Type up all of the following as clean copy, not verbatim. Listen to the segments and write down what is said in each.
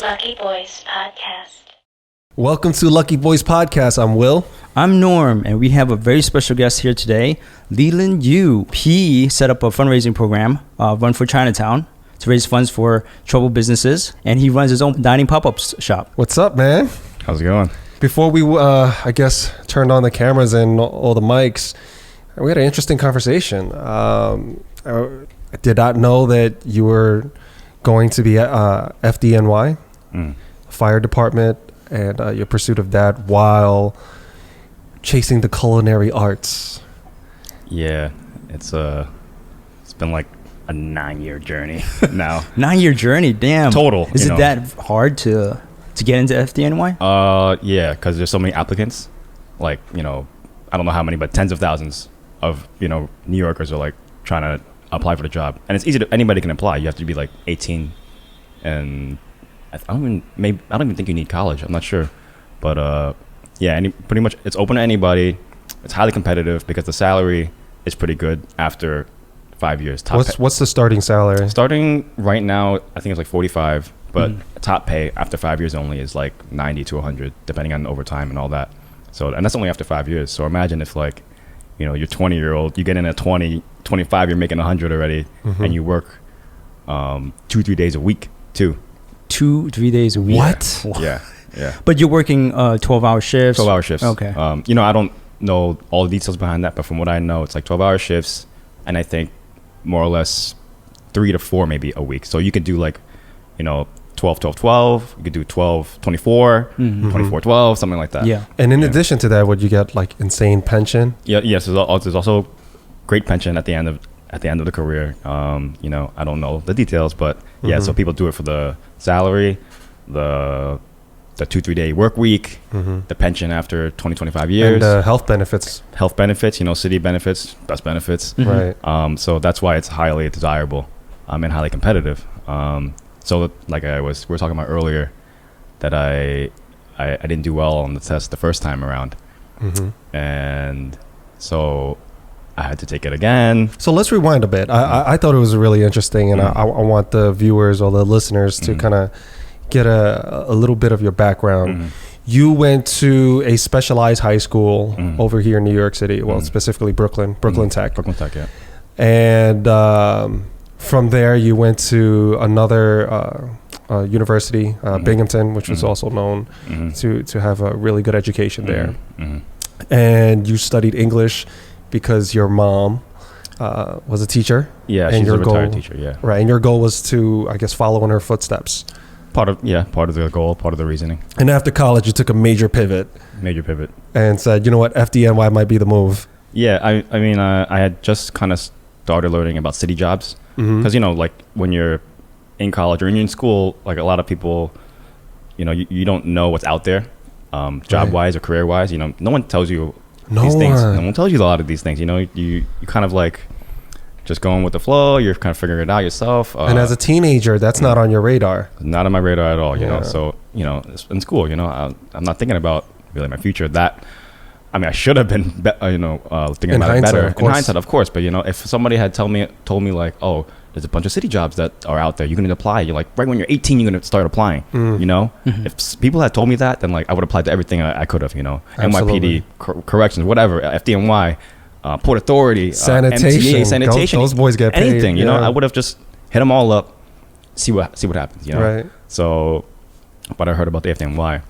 Lucky Boys Podcast. Welcome to Lucky Boys Podcast. I'm Will. I'm Norm, and we have a very special guest here today, Leland Yu. He set up a fundraising program, Run For Chinatown, to raise funds for troubled businesses, and he runs his own dining pop-up shop. What's up, man? How's it going? Before we, turned on the cameras and all the mics, we had an interesting conversation. I did not know that you were going to be at FDNY, fire department, and your pursuit of that while chasing the culinary arts. Yeah, it's been like a 9-year journey now. 9-year journey, damn. Total. Is it that hard to get into FDNY? Yeah, because there's so many applicants. Like, I don't know how many, but tens of thousands of, New Yorkers are like trying to apply for the job. And it's easy anybody can apply. You have to be like 18 and I don't even think you need college. I'm not sure. But pretty much it's open to anybody. It's highly competitive because the salary is pretty good after 5 years. What's the starting salary? Starting right now, I think it's like 45, but top pay after 5 years only is like 90 to 100, depending on overtime and all that. So, and that's only after 5 years. So imagine if like, you're 20-year-old, you get in at 20, 25, you're making 100 already, and you work 2-3 days a week too. 2-3 days a week? What? Yeah. But you're working 12-hour shifts? 12-hour shifts. Okay. I don't know all the details behind that, but from what I know, it's like 12-hour shifts, and I think more or less 3 to 4 maybe a week. So you could do like, 12-12-12. You could do 12-24, 24-12, something like that. Yeah. And in addition to that, would you get like insane pension? Yeah. Yes. There's also great pension at the end of the career. I don't know the details, but yeah. So people do it for the salary, the 2-3 day work week, the pension after 20-25 years, and health benefits. City benefits, best benefits. Right. So that's why it's highly desirable, and highly competitive. So like we were talking about earlier, that I didn't do well on the test the first time around, and so I had to take it again. So let's rewind a bit. I thought it was really interesting, and I want the viewers or the listeners to kind of get a little bit of your background. You went to a specialized high school over here in New York City, well, specifically Brooklyn Tech. Brooklyn Tech, yeah. And from there, you went to another university, Binghamton, which was also known to have a really good education there. And you studied English because your mom was a teacher. Yeah, and she's a retired teacher, yeah. Right, and your goal was to, I guess, follow in her footsteps. Part of the goal, part of the reasoning. And after college, you took a major pivot. And said, you know what, FDNY might be the move. Yeah, I had just kind of started learning about city jobs. Because, like when you're in college or in school, like a lot of people, you don't know what's out there, job-wise or career-wise. No one tells you these things. No one tells you a lot of these things. You kind of like just going with the flow. You're kind of figuring it out yourself. And as a teenager, that's not on your radar. Not on my radar at all, you know. So, in school, I'm not thinking about really my future. I should have been, thinking about it better. In hindsight, of course. But, if somebody had told me like, oh, there's a bunch of city jobs that are out there, you can apply. You're like, right when you're 18, you're going to start applying, If people had told me that, then like I would apply to everything I could have, NYPD, corrections, whatever, FDNY, Port Authority, sanitation, MTA, sanitation. Those boys get paid. Anything, I would have just hit them all up, see what happens, Right. So, but I heard about the FDNY,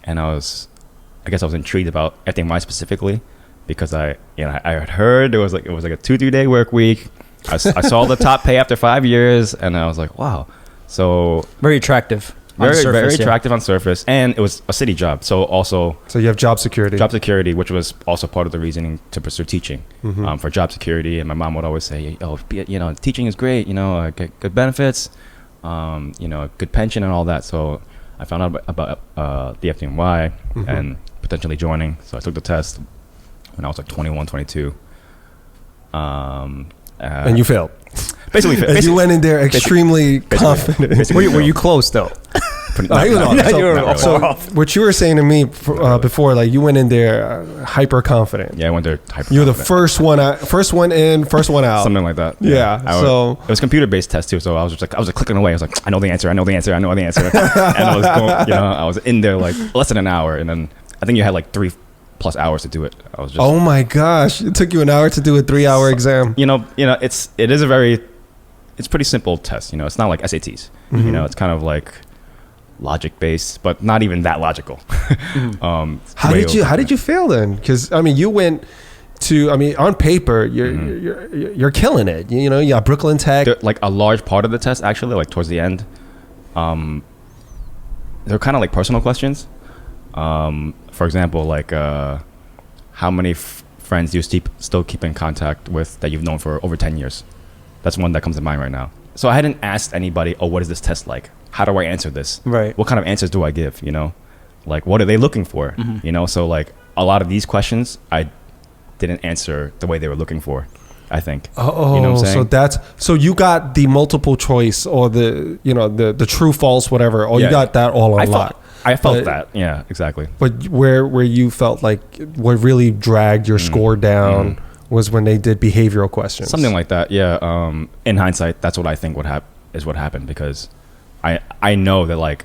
and I guess I was intrigued about FDNY specifically because I had heard it was like a 2-3 day work week. I saw the top pay after 5 years, and I was like, wow. So very attractive. Very attractive on surface, and it was a city job. So you have job security, which was also part of the reasoning to pursue teaching, for job security. And my mom would always say, oh, teaching is great, get good benefits, good pension and all that. So I found out about the FDNY and potentially joining. So I took the test when I was like 21, 22. And you failed. Basically, you went in there extremely confident. Were you close though? He was off. You were off. So what you were saying to me before, like you went in there hyper confident. Yeah, I went there hyper. You're the first one out, first one in, first one out. Something like that. Yeah. It was computer based test too, so I was like clicking away. I was like, I know the answer, and I was going, I was in there like less than an hour, and then I think you had like 3+ hours to do it. I was just. Oh my gosh! It took you an hour to do a 3-hour exam. It's pretty simple test. It's not like SATs. Mm-hmm. It's kind of like logic based, but not even that logical. Mm-hmm. How did you fail then? Because you went to on paper you're killing it. You got Brooklyn Tech. Like a large part of the test actually, like towards the end, they're kind of like personal questions. For example, like how many friends do you still keep in contact with that you've known for over 10 years? That's one that comes to mind right now. So I hadn't asked anybody, what is this test like? How do I answer this? Right. What kind of answers do I give? Like what are they looking for? Mm-hmm. So like a lot of these questions I didn't answer the way they were looking for, I think. Oh, you know what I'm saying? So you got the multiple choice or the true false whatever, or you got that all on lock. I felt that. Yeah, exactly. But where you felt like what really dragged your score down was when they did behavioral questions. Something like that. Yeah. In hindsight, that's what I think what happened, because I know that like,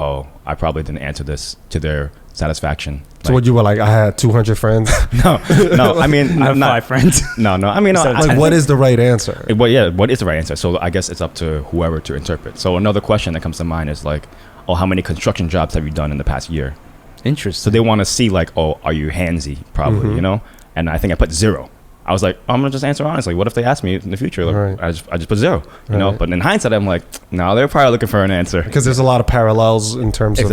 I probably didn't answer this to their satisfaction. So what you were like, I had 200 friends? No. I mean, I have 5 friends. No. I mean, what is the right answer? What is the right answer? So I guess it's up to whoever to interpret. So another question that comes to mind is like, how many construction jobs have you done in the past year? Interesting. So they want to see like, are you handsy? Probably, And I think I put 0. I was like, I'm gonna just answer honestly. What if they ask me in the future? Like, right. I just put 0, But in hindsight, I'm like, no, they're probably looking for an answer, because there's a lot of parallels in terms of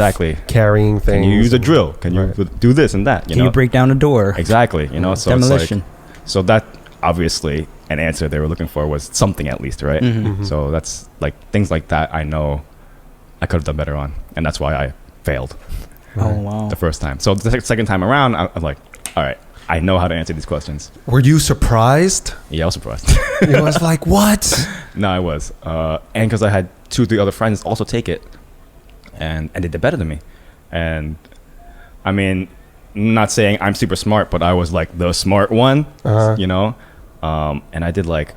carrying things. Can you use a drill? Can you do this and that? Can you break down a door? Exactly. So demolition. It's like, so that obviously an answer they were looking for was something at least, right? Mm-hmm. So that's like things like that. I know I could have done better on, and that's why I failed. Oh wow! The first time. So the second time around, I'm like, all right. I know how to answer these questions. Were you surprised? Yeah, I was surprised. It was like, what? No, I was. And because I had 2-3 other friends also take it, and they did better than me. And I mean, not saying I'm super smart, but I was like the smart one, and I did like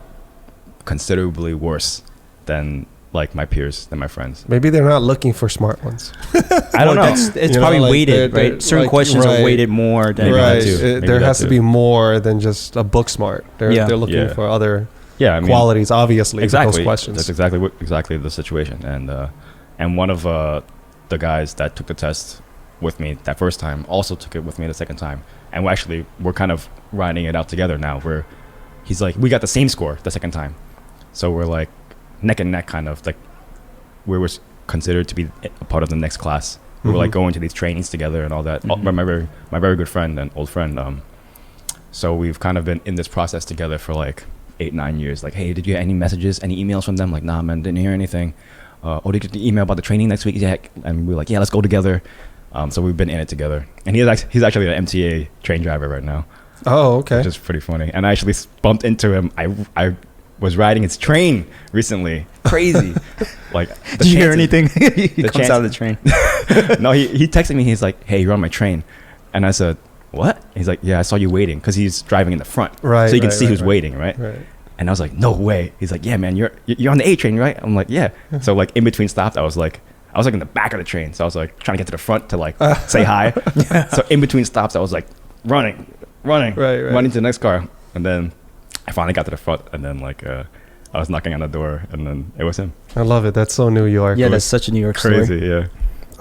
considerably worse than like my peers, than my friends. Maybe they're not looking for smart ones. I don't know. It's probably weighted, right? Certain questions are weighted more than there has to be more than just a book smart. They're looking for other qualities, obviously. Exactly. Those questions. That's exactly the situation. And one of the guys that took the test with me that first time also took it with me the second time, and we're kind of riding it out together now. Where he's like, we got the same score the second time, so we're like neck and neck, kind of like we were considered to be a part of the next class. We were like going to these trainings together and all that. My very good friend and old friend. So we've kind of been in this process together for like 8-9 years. Like, hey, did you get any messages, any emails from them? Like, nah, man, didn't hear anything. Did you get the email about the training next week? Yeah. And we were like, yeah, let's go together. So we've been in it together. And he's actually an MTA train driver right now. Oh, okay. Which is pretty funny. And I actually bumped into him. I was riding his train recently. Crazy. Like, did you hear anything? He comes out of the train. No, he texted me. He's like, hey, you're on my train. And I said, what? He's like, yeah, I saw you waiting, because he's driving in the front. Right. So you can see who's waiting, right? And I was like, no way. He's like, yeah, man, you're on the A train, right? I'm like, yeah. So like in between stops, I was like in the back of the train. So I was like trying to get to the front to like say hi. So in between stops, I was like running to the next car. And then I finally got to the front, and then like I was knocking on the door, and then it was him. I love it. That's so New York. Yeah, that's such a New York story. Crazy, yeah.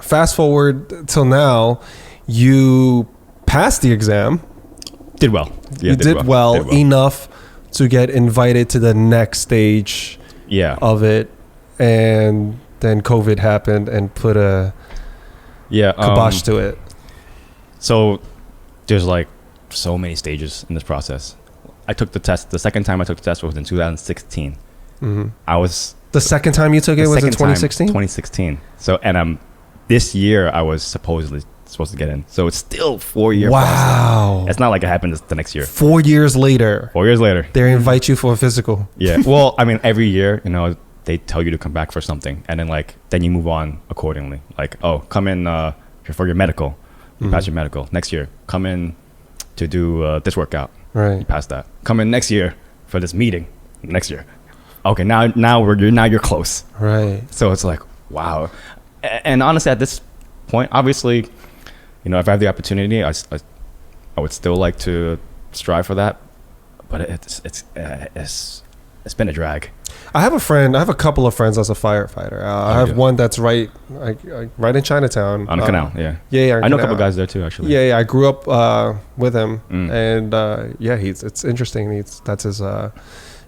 Fast forward till now, you passed the exam. Did well. Yeah, you did well enough to get invited to the next stage of it, and then COVID happened and put a kibosh to it. So there's like so many stages in this process. I took the test. The second time I took the test was in 2016. Mm-hmm. The second time you took it was in 2016? 2016. So, and this year I was supposedly supposed to get in. So it's still 4-year wow process. It's not like it happened the next year. 4 years later. 4 years later. They invite you for a physical. Yeah. Well, I mean, every year, they tell you to come back for something, and then like then you move on accordingly. Like, oh, come in for your medical, you pass your medical. Next year, come in to do this workout. Right. You pass that. Come in next year for this meeting. Next year. Okay, now you're close. Right. So it's like, wow. And honestly, at this point, obviously, you know, if I have the opportunity, I would still like to strive for that. But it's been a drag. I have a couple of friends as a firefighter. I have one that's right in Chinatown. On the canal, yeah. Yeah, I know a couple guys there too, actually. Yeah, I grew up with him. And it's interesting. That's his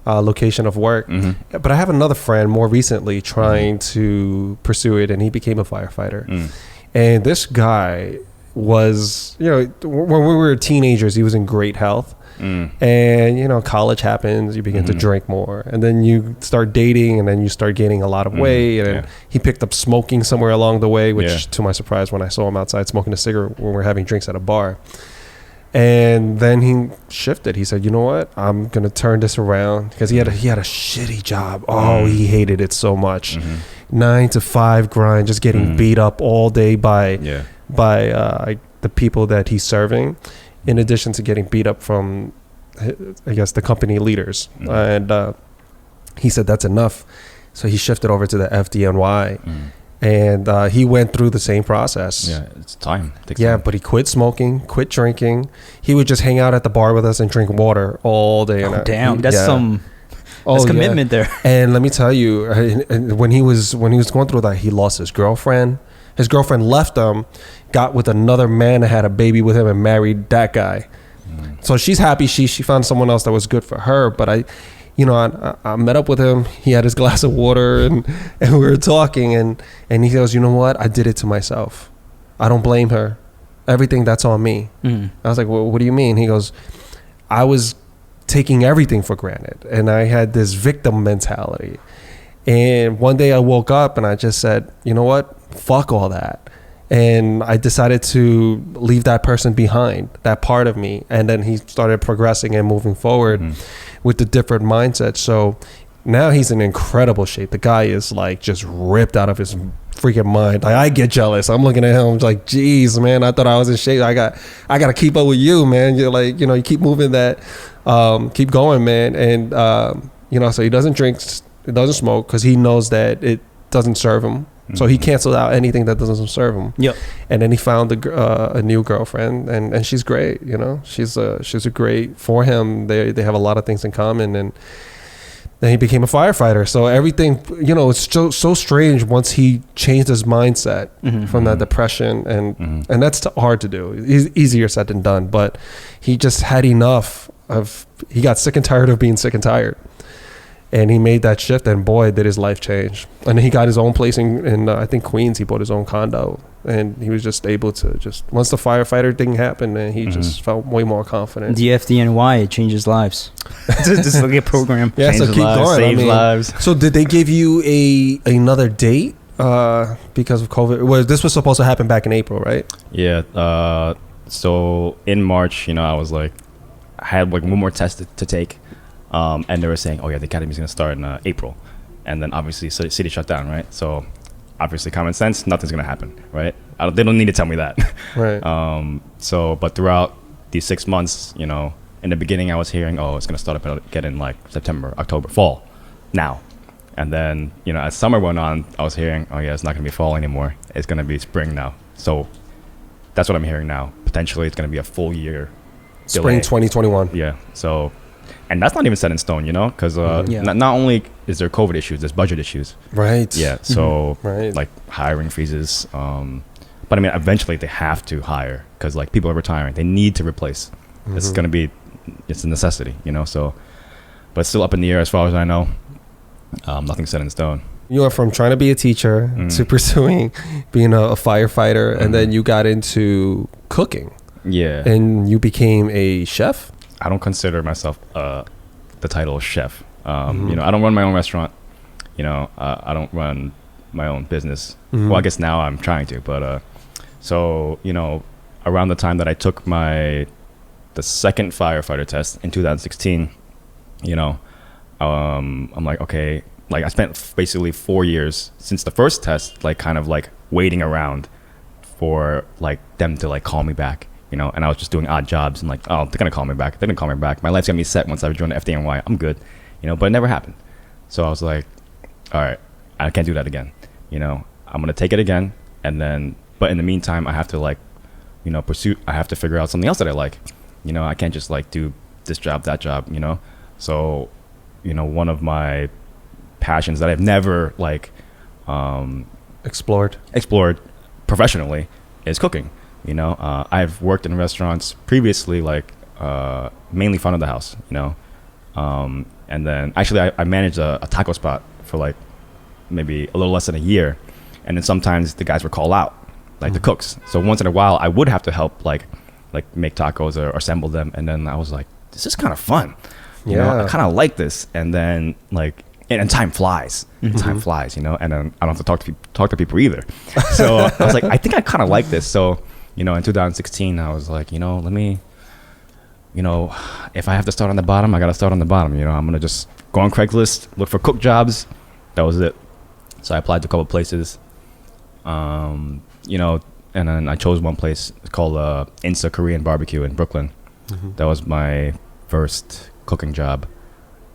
location of work. But I have another friend more recently trying to pursue it, and he became a firefighter. And this guy was, you know, when we were teenagers, he was in great health. And you know, college happens, you begin to drink more, and then you start dating, and then you start gaining a lot of weight. And he picked up smoking somewhere along the way, which to my surprise, when I saw him outside smoking a cigarette when we were having drinks at a bar. And then he shifted. He said, you know what, I'm gonna turn this around, because he had a shitty job. He hated it so much. 9 to 5 grind, just getting beat up all day by the people that he's serving, in addition to getting beat up from, I guess, the company leaders. And he said that's enough. So he shifted over to the FDNY. And he went through the same process. Yeah, it's time. Time. But he quit smoking, quit drinking. He would just hang out at the bar with us and drink water all day. That's commitment there. And let me tell you, when he was going through that, he lost his girlfriend. His girlfriend left him, got with another man that had a baby with him, and married that guy. So she's happy. She found someone else that was good for her. But I met up with him. He had his glass of water, and we were talking, and he goes, you know what? I did it to myself. I don't blame her. Everything, that's on me. I was like, well, what do you mean? He goes, I was taking everything for granted, and I had this victim mentality. And one day I woke up and I just said, you know what? Fuck all that. And I decided to leave that person behind, that part of me. And then he started progressing and moving forward with the different mindset. So now he's in incredible shape. The guy is like just ripped out of his freaking mind. Like, I get jealous. I'm looking at him like, geez, man, I thought I was in shape. I got to keep up with you, man. You're like, you know, you keep moving that, keep going, man. And, so he doesn't drink, he doesn't smoke, because he knows that it doesn't serve him. So he canceled out anything that doesn't serve him. Yep. And then he found a new girlfriend, and she's great. You know, she's a great for him. They have a lot of things in common, and then he became a firefighter. So everything, you know, it's so strange once he changed his mindset from that depression, and that's hard to do. It's easier said than done, but he just had enough of. He got sick and tired of being sick and tired. And he made that shift, and boy, did his life change. And then he got his own place in I think Queens. He bought his own condo, and he was just able to once the firefighter thing happened, and he just felt way more confident. The FDNY, it changes lives. Just like a program. Yeah, so keep going. Saves lives. So did they give you another date because of COVID? This was supposed to happen back in April, right? Yeah. So in March, you know, I had like one more test to take. And they were saying, oh yeah, the academy's gonna start in April, and then obviously city shut down, right? So obviously common sense, nothing's gonna happen, right? They don't need to tell me that, right? But throughout these 6 months, you know, in the beginning I was hearing, oh, it's gonna start up again in like September, October, fall, now, and then, you know, as summer went on, I was hearing, oh yeah, it's not gonna be fall anymore, it's gonna be spring now. So that's what I'm hearing now. Potentially, it's gonna be a full year. Spring 2021. Yeah. So. And that's not even set in stone, you know, because not only is there COVID issues, there's budget issues. Right. Yeah. So like hiring freezes. But I mean, eventually they have to hire, because like people are retiring. They need to replace. It's going to be, it's a necessity, you know. So, but it's still up in the air as far as I know. Nothing's set in stone. You went from trying to be a teacher to pursuing being a firefighter, and then you got into cooking. Yeah. And you became a chef? I don't consider myself the title of chef. You know, I don't run my own restaurant. You know, I don't run my own business. Well, I guess now I'm trying to. But so, you know, around the time that I took the second firefighter test in 2016, you know, I'm like, okay, like I spent basically 4 years since the first test, like kind of like waiting around for like them to like call me back, you know. And I was just doing odd jobs and like, oh, they're gonna call me back. They didn't call me back. My life's gonna be set once I join the FDNY. I'm good, you know. But it never happened. So I was like, all right, I can't do that again. You know, I'm gonna take it again, and then. But in the meantime, I have to like, you know, I have to figure out something else that I like. You know, I can't just like do this job, that job. You know, so you know, one of my passions that I've never like explored professionally is cooking. You know, I've worked in restaurants previously, like mainly front of the house, you know, and then actually I managed a taco spot for like maybe a little less than a year, and then sometimes the guys would call out, like the cooks. So once in a while I would have to help like make tacos or assemble them, and then I was like, this is kind of fun, you know, I kind of like this. And then like and time flies. Time flies, you know, and then I don't have to talk to people either. So I was like, I think I kind of like this. So, you know, in 2016, I was like, you know, let me, you know, if I have to start on the bottom, I got to start on the bottom. You know, I'm going to just go on Craigslist, look for cook jobs. That was it. So I applied to a couple places, you know, and then I chose one place called Insa Korean Barbecue in Brooklyn. That was my first cooking job.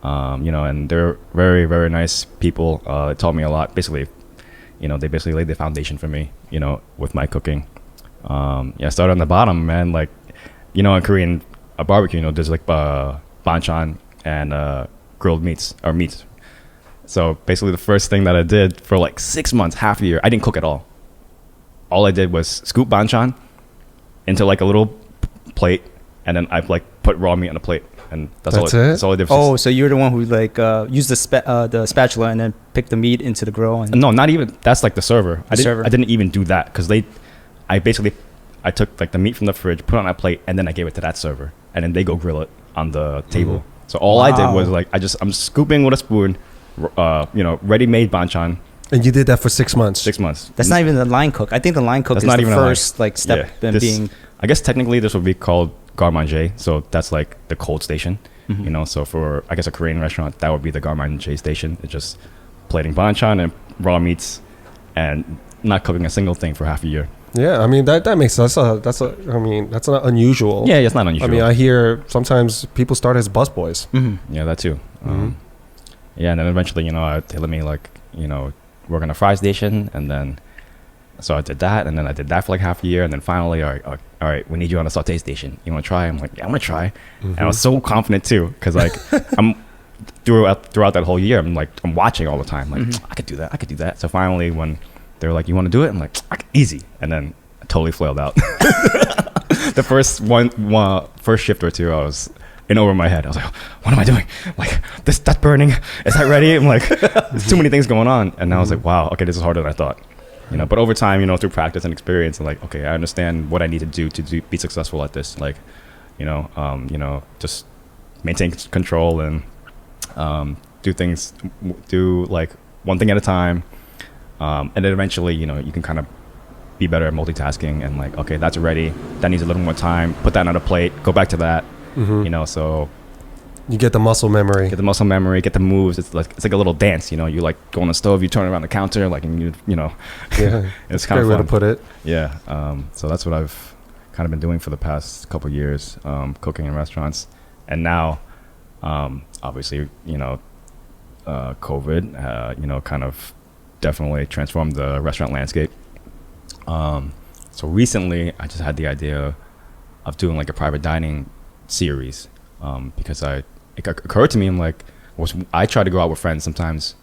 You know, and they're very, very nice people. It taught me a lot. Basically, you know, they basically laid the foundation for me, you know, with my cooking. Yeah, I started on the bottom, man. Like, you know, in Korean barbecue, you know, there's like banchan and grilled meats. So basically the first thing that I did for like 6 months, half a year, I didn't cook at all. All I did was scoop banchan into like a little plate, and then I like put raw meat on a plate. And that's all it. That's all I did. Oh, so you're the one who like used the spatula and then picked the meat into the grill. And no, not even. That's like the server. I didn't even do that because I took like the meat from the fridge, put it on a plate, and then I gave it to that server, and then they go grill it on the table. So all I did was like I'm scooping with a spoon, you know, ready-made banchan. And you did that for 6 months. 6 months. That's not even the line cook. I think the line cook is not the first like step in being. I guess technically this would be called garde-manger, so that's like the cold station, you know. So for I guess a Korean restaurant, that would be the garde-manger station. It's just plating banchan and raw meats, and not cooking a single thing for half a year. Yeah, I mean that makes sense. That's not unusual. Yeah, it's not unusual. I mean, I hear sometimes people start as busboys. Yeah, that too. Yeah, and then eventually, you know, they let me like, you know, work on a fry station, and then. So I did that, and then I did that for like half a year, and then finally, all right, we need you on a saute station. You want to try? I'm like, yeah, I'm gonna try. And I was so confident too, because like I'm throughout that whole year, I'm watching all the time. Like I could do that. So finally, when they were like, you want to do it? I'm like, easy. And then I totally flailed out. The first shift or two, I was in over my head. I was like, what am I doing? Like that's burning. Is that ready? I'm like, there's too many things going on. And I was like, wow, okay, this is harder than I thought. You know, but over time, you know, through practice and experience, and like, okay, I understand what I need to do to be successful at this. Like, you know, just maintain control and do like one thing at a time, and then eventually, you know, you can kind of be better at multitasking and like, okay, that's ready. That needs a little more time. Put that on a plate. Go back to that. You know, so. You get the muscle memory. Get the moves. It's like a little dance, you know. You like go on the stove, you turn around the counter, like, and you know. Yeah, it's kind of fun. Great way to put it. Yeah. So that's what I've kind of been doing for the past couple of years, cooking in restaurants, and now, obviously, you know, COVID, you know, kind of definitely transformed the restaurant landscape. So recently, I just had the idea of doing like a private dining series, because it occurred to me, I'm like, I try to go out with friends sometimes,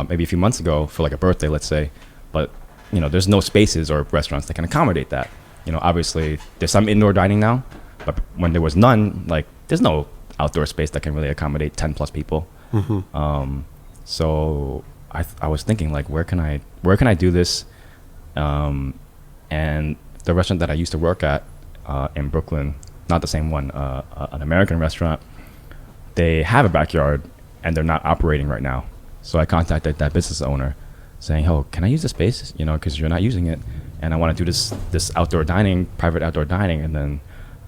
maybe a few months ago for like a birthday, let's say, but you know, there's no spaces or restaurants that can accommodate that. You know, obviously there's some indoor dining now, but when there was none, like there's no outdoor space that can really accommodate 10 plus people. So I was thinking like, where can I do this? And the restaurant that I used to work at in Brooklyn, not the same one, an American restaurant, they have a backyard and they're not operating right now. So I contacted that business owner saying, oh, can I use the space? You know, because you're not using it. And I want to do this outdoor dining, private outdoor dining. And then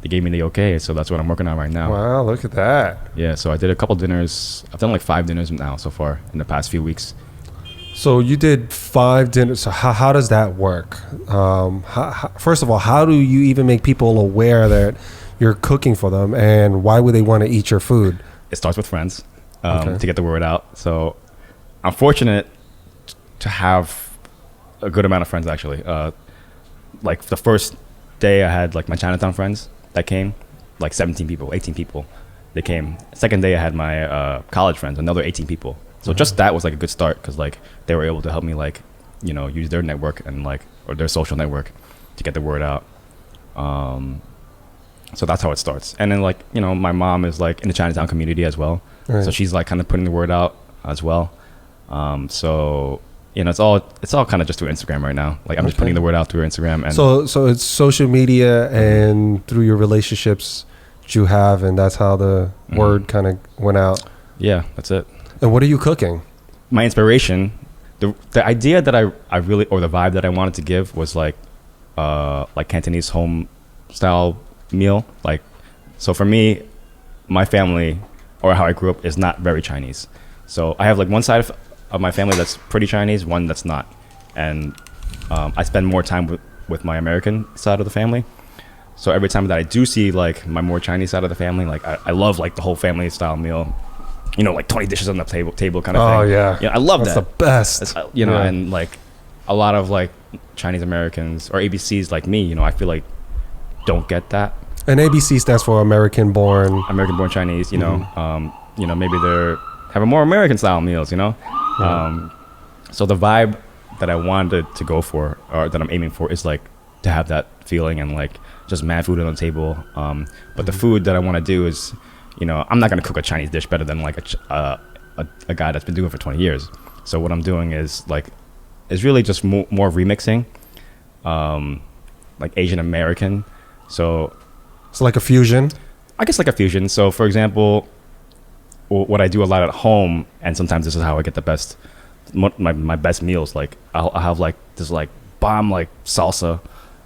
they gave me the okay. So that's what I'm working on right now. Wow, look at that. Yeah, so I did a couple dinners. I've done like 5 dinners now so far in the past few weeks. So you did 5 dinners. So how does that work? First of all, how do you even make people aware that you're cooking for them, and why would they want to eat your food? It starts with friends to get the word out. So I'm fortunate to have a good amount of friends, actually. Like the first day I had like my Chinatown friends that came, like 17 people, 18 people. They came. Second day I had my college friends, another 18 people. So just that was like a good start, because like they were able to help me like, you know, use their network and like, or their social network to get the word out. So that's how it starts. And then like, you know, my mom is like in the Chinatown community as well. Right. So she's like kind of putting the word out as well. So, you know, it's all kind of just through Instagram right now. Like I'm just putting the word out through Instagram. And so it's social media and through your relationships that you have, and that's how the word kind of went out. Yeah, that's it. And what are you cooking? My inspiration, the idea that I really, or the vibe that I wanted to give was like Cantonese home style meal. Like, so for me, my family, or how I grew up, is not very Chinese. So I have like one side of my family that's pretty Chinese, one that's not. And I spend more time with my American side of the family. So every time that I do see like my more Chinese side of the family, like I love like the whole family style meal. You know, like 20 dishes on the table kind of thing. Oh, yeah. Yeah, I love that. That's the best. You know, and like a lot of like Chinese Americans or ABCs like me, you know, I feel like don't get that. And ABC stands for American born Chinese, you know. You know, maybe they're having more American style meals, you know. So the vibe that I wanted to go for, or that I'm aiming for, is like to have that feeling and like just mad food on the table. But the food that I want to do is, you know, I'm not going to cook a Chinese dish better than like a guy that's been doing it for 20 years. So what I'm doing is really just more remixing, like Asian American. So like a fusion? I guess like a fusion. So for example, what I do a lot at home, and sometimes this is how I get the best, my best meals. Like I'll have like this like bomb like salsa.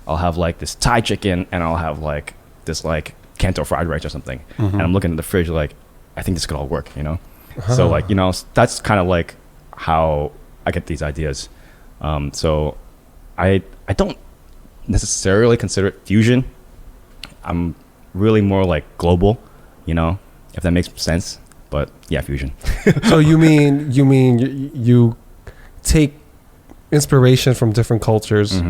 I'll have like this Thai chicken, and I'll have like this like Kanto fried rice or something. And I'm looking at the fridge like, I think this could all work, you know? So like, you know, that's kind of like how I get these ideas. So I don't necessarily consider it fusion. I'm really more like global, you know, if that makes sense. But yeah, fusion. So you mean you take inspiration from different cultures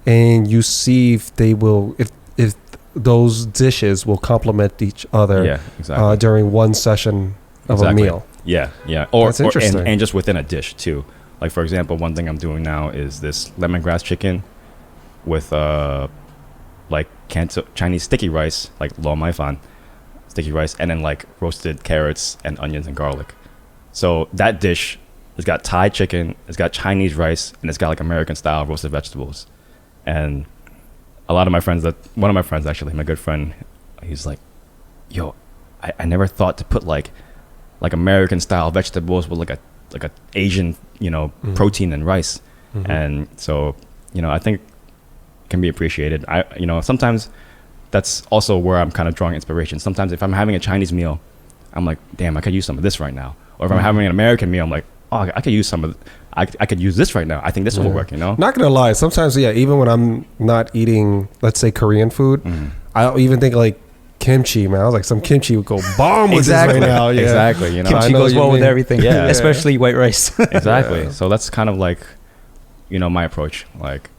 and you see if they will, if those dishes will complement each other during one session of a meal. Yeah. That's interesting. And just within a dish too. Like for example, one thing I'm doing now is this lemongrass chicken with like Chinese sticky rice, like lo mai fan sticky rice, and then like roasted carrots and onions and garlic. So that dish has got Thai chicken, it's got Chinese rice, and it's got like American style roasted vegetables. And a lot of my friends, one of my friends actually, my good friend, he's like, yo, I never thought to put like American style vegetables with like a Asian, you know, protein and rice. And so, you know, I think it can be appreciated. You know, sometimes that's also where I'm kind of drawing inspiration. Sometimes if I'm having a Chinese meal, I'm like, damn, I could use some of this right now. Or if I'm having an American meal, I'm like, oh, I could use some of I could use this right now. I think this will work, you know? Not gonna lie, sometimes, even when I'm not eating, let's say, Korean food, I'll even think like kimchi, man. I was like, some kimchi would go bomb with this right now. Yeah. Exactly, you know? Kimchi goes well with everything, especially white rice. Exactly. So that's kind of like, you know, my approach. Like,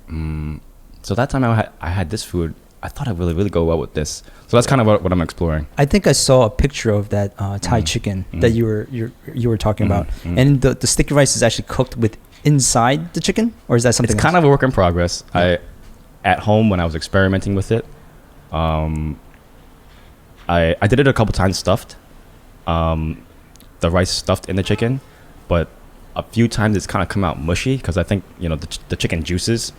so that time I had this food, I thought it really go well with this. So that's kind of what I'm exploring. I think I saw a picture of that Thai chicken that you were talking about, and the sticky rice is actually cooked with inside the chicken, or is that something? It's kind of a work in progress. Yeah. At home when I was experimenting with it, I did it a couple times stuffed, the rice stuffed in the chicken, but a few times it's kind of come out mushy because I think, you know, the chicken juices.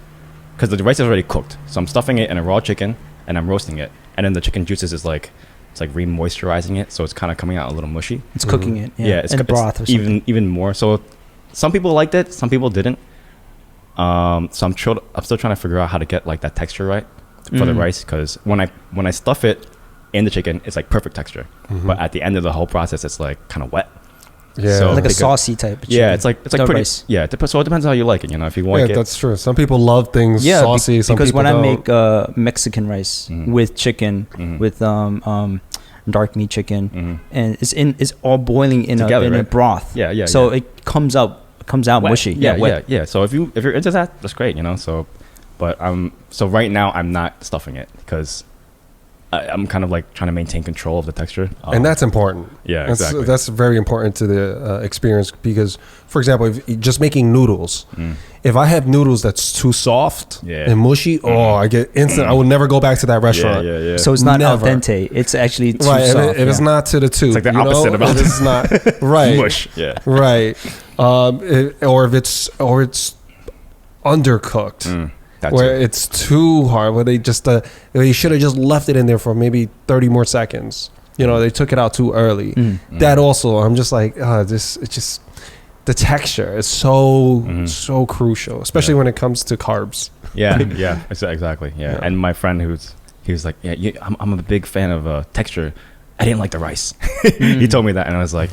Because the rice is already cooked, so I'm stuffing it in a raw chicken and I'm roasting it, and then the chicken juices is like, it's like re-moisturizing it, so it's kind of coming out a little mushy. It's cooking it, it's in broth or something. Even more. So some people liked it, some people didn't. So I'm still trying to figure out how to get like that texture right for the rice, because when I stuff it, in the chicken, it's like perfect texture. But at the end of the whole process, it's like kind of wet. Yeah, so like a saucy type of chicken. Yeah, it's like pretty rice. Yeah, so it depends how you like it, you know. If you want yeah, that's true. Some people love things saucy, some because people when don't. I make Mexican rice with chicken, with dark meat chicken, and it's all boiling in a broth. Yeah. So it comes out wet. mushy. Yeah. So if you're into that, that's great, you know. So, but so right now I'm not stuffing it because I'm kind of like trying to maintain control of the texture, and that's important. Yeah, exactly. That's very important to the experience because, for example, if just making noodles, if I have noodles that's too soft and mushy, I get instant. I will never go back to that restaurant. Yeah. So it's not al dente. It's actually too soft. If it's not to the tube, it's like the opposite of al dente. It's not right. Mush. Yeah. Right. Or if it's undercooked. Where it's too hard, where they just they should have just left it in there for maybe 30 more seconds. You know, they took it out too early. That also, I'm just like, it's just the texture is so crucial, especially when it comes to carbs. Yeah, exactly. Yeah. And my friend he was like, I'm a big fan of texture. I didn't like the rice. He told me that, and I was like,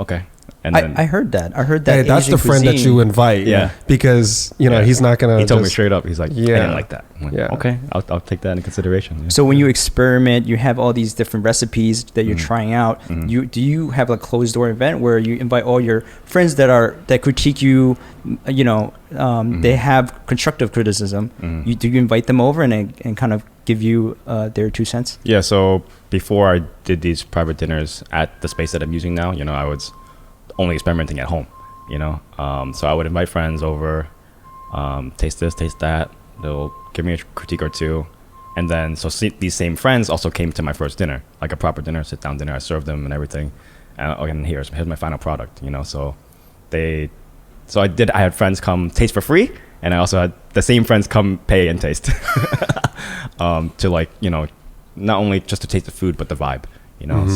okay. And then, I heard that. Hey, that's the friend that you invite. Yeah. Because, he's not going to. He told me straight up. He's like, I didn't like that. I'm like, yeah. Okay, I'll take that into consideration. Yeah. So when you experiment, you have all these different recipes that you're trying out. Do you have a closed door event where you invite all your friends that critique you? They have constructive criticism. Do you invite them over and kind of give you their 2 cents? Yeah. So before I did these private dinners at the space that I'm using now, I was only experimenting at home, so I would invite friends over, taste this, taste that. They'll give me a critique or two, and then these same friends also came to my first dinner, like a proper dinner, sit down dinner. I served them and everything, and here's my final product. I had friends come taste for free, and I also had the same friends come pay and taste to not only just to taste the food but the vibe,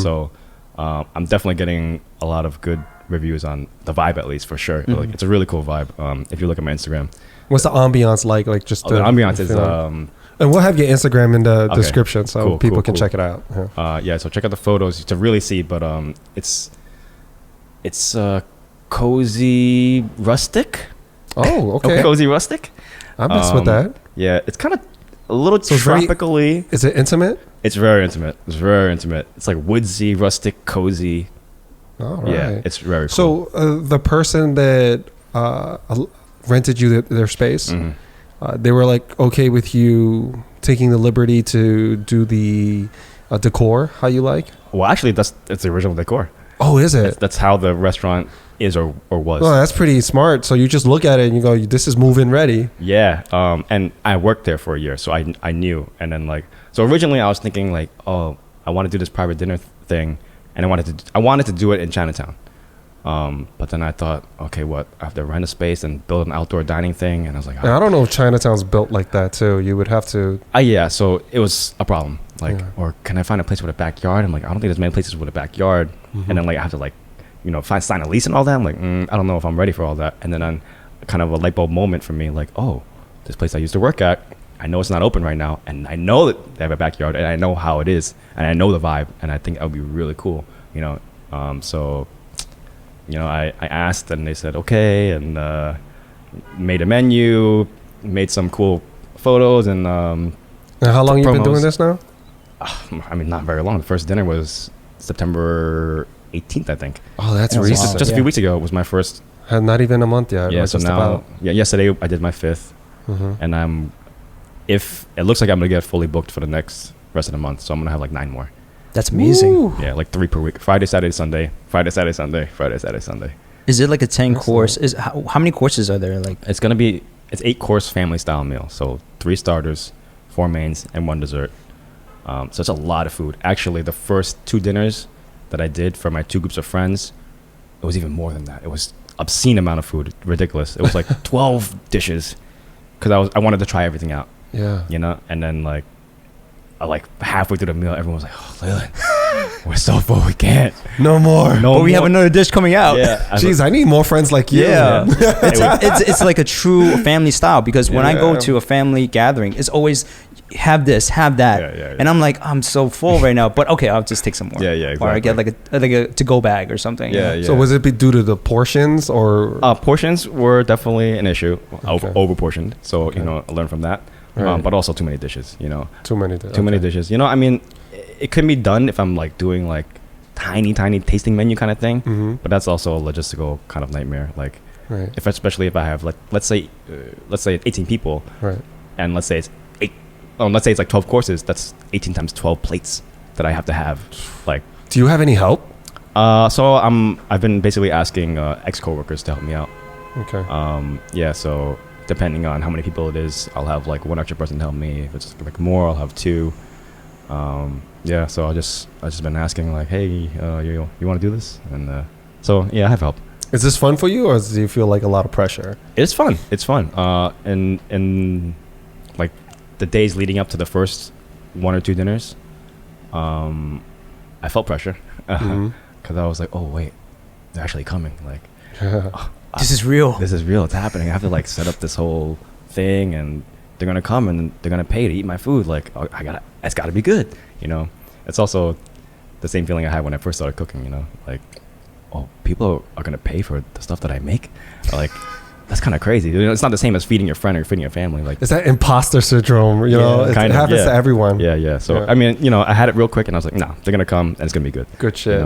So I'm definitely getting a lot of good reviews on the vibe, at least, for sure. Like, it's a really cool vibe. If you look at my Instagram, what's the ambiance like? Like just the ambiance is and we'll have your Instagram in the description so people can check it out. So check out the photos to really see. But it's cozy rustic. Oh, okay. Cozy rustic. I mess with that. Yeah, it's kind of a little tropically. Is it intimate? It's very intimate. It's like woodsy, rustic, cozy. All right. Yeah, it's very cool. So the person that rented you their space, they were like okay with you taking the liberty to do the decor how you like? Well, actually, it's the original decor. Oh, is it? That's how the restaurant is or was. Well, that's pretty smart. So you just look at it and you go, "This is move-in ready." Yeah. And I worked there for a year, so I knew. And then so originally I was thinking like, oh, I want to do this private dinner thing. And I wanted to do it in Chinatown, but then I thought, okay, what? I have to rent a space and build an outdoor dining thing, and I was like, I don't know if Chinatown's built like that too. You would have to. Yeah, so it was a problem. Or can I find a place with a backyard? I'm like, I don't think there's many places with a backyard, and then I have to sign a lease and all that. I'm like, I don't know if I'm ready for all that. And then kind of a light bulb moment for me, like, oh, this place I used to work at, I know it's not open right now, and I know that they have a backyard, and I know how it is, and I know the vibe, and I think that would be really cool, So, I asked, and they said okay, and made a menu, made some cool photos, and how long you been doing this now? I mean, not very long. The first dinner was September 18th, I think. Oh, that's recent. Just a few weeks ago was my first. Not even a month yet. Yeah, so now, yesterday I did my 5th, and if it looks like I'm gonna get fully booked for the next rest of the month, so I'm gonna have 9 more. That's amazing. Ooh. Yeah, 3 per week. Friday, Saturday, Sunday. Friday, Saturday, Sunday. Friday, Saturday, Sunday. Is it like a 10 course? How many courses are there? It's 8-course family style meal. So 3 starters, 4 mains, and 1 dessert. So it's a lot of food. Actually, the first 2 dinners that I did for my 2 groups of friends, it was even more than that. It was obscene amount of food. Ridiculous. It was 12 dishes because I wanted to try everything out. Yeah. And then halfway through the meal, everyone was like, "Oh, Leland, we're so full, we can't. No more. But we have another dish coming out. Yeah. Jeez, I need more friends like you. Yeah. man. It's like a true family style, because when I go to a family gathering, it's always have this, have that. Yeah. And I'm like, I'm so full right now, but okay, I'll just take some more. Yeah, exactly. Or I get like a to-go bag or something. Yeah. So was it due to the portions or? Portions were definitely an issue. Okay. Over portioned. So, Okay. I learned from that. Right. But also too many dishes, Too many dishes. I mean, it can be done if I'm like doing like tiny tasting menu kind of thing. Mm-hmm. But that's also a logistical kind of nightmare. Like, Right. especially if I have like, let's say 18 people, Right. and let's say it's like 12 courses. That's 18 times 12 plates that I have to have. Like, Do you have any help? so I've been basically asking ex coworkers to help me out. Okay. Yeah. So depending on how many people it is, I'll have like one extra person to help me. If it's like more, I'll have two. Yeah. So I just been asking like, hey, you want to do this? And so yeah, I have help. Is this fun for you, or do you feel like a lot of pressure? It's fun. And like the days leading up to the first one or two dinners, I felt pressure because I was like, oh wait, they're actually coming. Like, This is real. This is real. It's happening. I have to like set up this whole thing, and they're gonna come and they're gonna pay to eat my food. Like, it's gotta be good. It's also the same feeling I had when I first started cooking. Like, oh, people are gonna pay for the stuff that I make. Like, that's kind of crazy. It's not the same as feeding your friend or feeding your family. Like, It's that imposter syndrome, it happens to everyone. Yeah. So I mean, I had it real quick, and I was like, no, they're gonna come, and it's gonna be good. Good shit.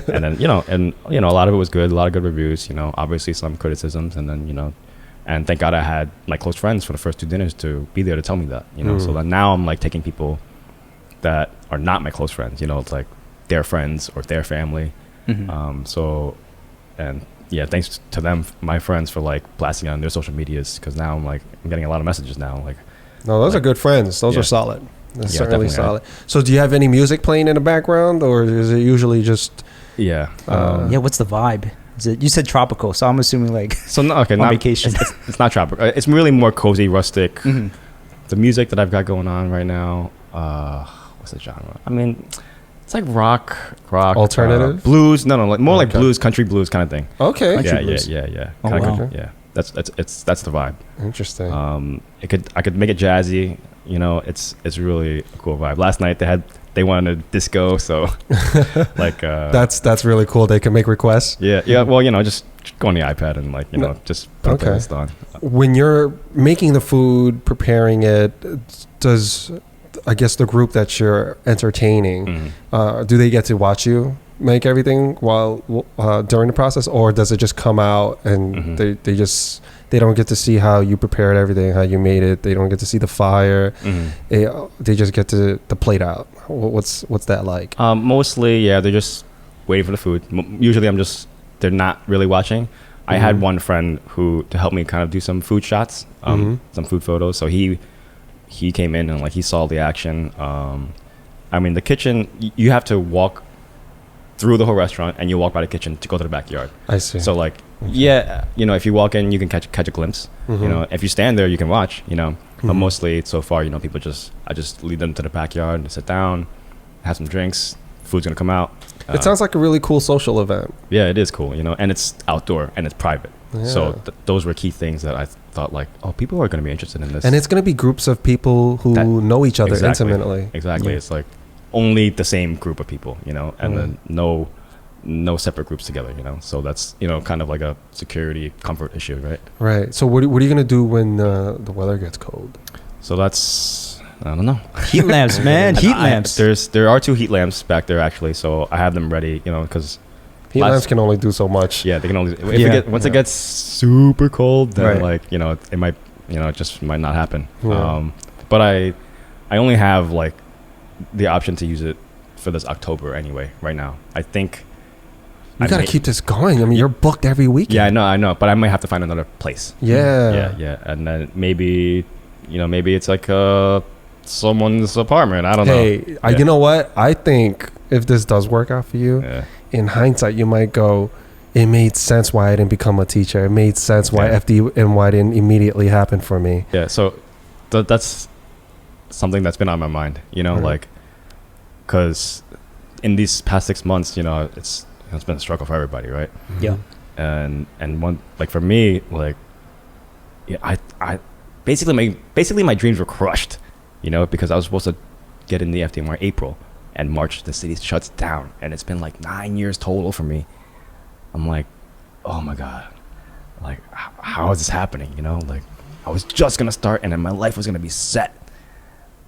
And then a lot of it was good, a lot of good reviews. Obviously some criticisms, and then and thank God I had my close friends for the first two dinners to be there to tell me that. So that now I'm like taking people that are not my close friends. It's like their friends or their family. And yeah, thanks to them, my friends, for like blasting on their social medias, because now I'm getting a lot of messages now. Like, No, those are good friends. Those are solid. That's certainly definitely solid. So do you have any music playing in the background, or is it usually just? yeah. What's the vibe? You said tropical, so I'm assuming like So no, okay, on vacation. It's not tropical. It's really more cozy, rustic. The music that I've got going on right now. What's the genre? I mean, it's like rock, Alternative? blues. No, like more like blues, country blues kind of thing. Okay. Yeah. Oh, Kinda wow. country. Yeah, that's the vibe. Interesting. I could make it jazzy. It's really a cool vibe. Last night they wanted disco, so like that's really cool. They can make requests. Yeah. Well, just go on the iPad and just put a playlist on. When you're making the food, preparing it, does I guess the group that you're entertaining, do they get to watch you make everything while during the process, or does it just come out and they don't get to see how you prepared everything, how you made it? They don't get to see the fire. They just get to the plate out. What's that like? Mostly, yeah, they're just waiting for the food. Usually, they're not really watching. I had one friend to help me kind of do some food shots, some food photos. So he came in and he saw the action. I mean, the kitchen, you have to walk through the whole restaurant, and you walk by the kitchen to go to the backyard. I see. So if you walk in, you can catch a glimpse. If you stand there, you can watch. But mostly so far, people I just lead them to the backyard and sit down, have some drinks. Food's gonna come out. It sounds like a really cool social event. Yeah, it is cool. And it's outdoor and it's private. Yeah. So those were key things that I thought people are going to be interested in this. And it's going to be groups of people who know each other intimately. Exactly. Yeah. It's like only the same group of people, and then no separate groups together, So that's, kind of like a security comfort issue, right? Right. So what are you going to do when the weather gets cold? So that's, I don't know. Heat lamps, man. Heat lamps. There are 2 heat lamps back there, actually. So I have them ready, because heat lamps can only do so much. Yeah, they can only. Once it gets super cold, then it might, it just might not happen. Yeah. But I only have the option to use it for this October anyway. Right now, I think you got to keep this going. I mean, you're booked every weekend. Yeah, I know, but I might have to find another place. Yeah, and then maybe it's like someone's apartment. I don't know. Hey, you know what? I think if this does work out for you. Yeah. In hindsight, you might go, it made sense why I didn't become a teacher. It made sense why FDNY didn't immediately happen for me. Yeah, so that's something that's been on my mind, because in these past 6 months, it's been a struggle for everybody, right? Yeah. And one, like, for me, like, yeah, I basically my dreams were crushed, because I was supposed to get in the FDNY April, and March the city shuts down, and it's been like 9 years total for me. I'm like, oh my God, like, how is this happening? Like, I was just gonna start, and then my life was gonna be set.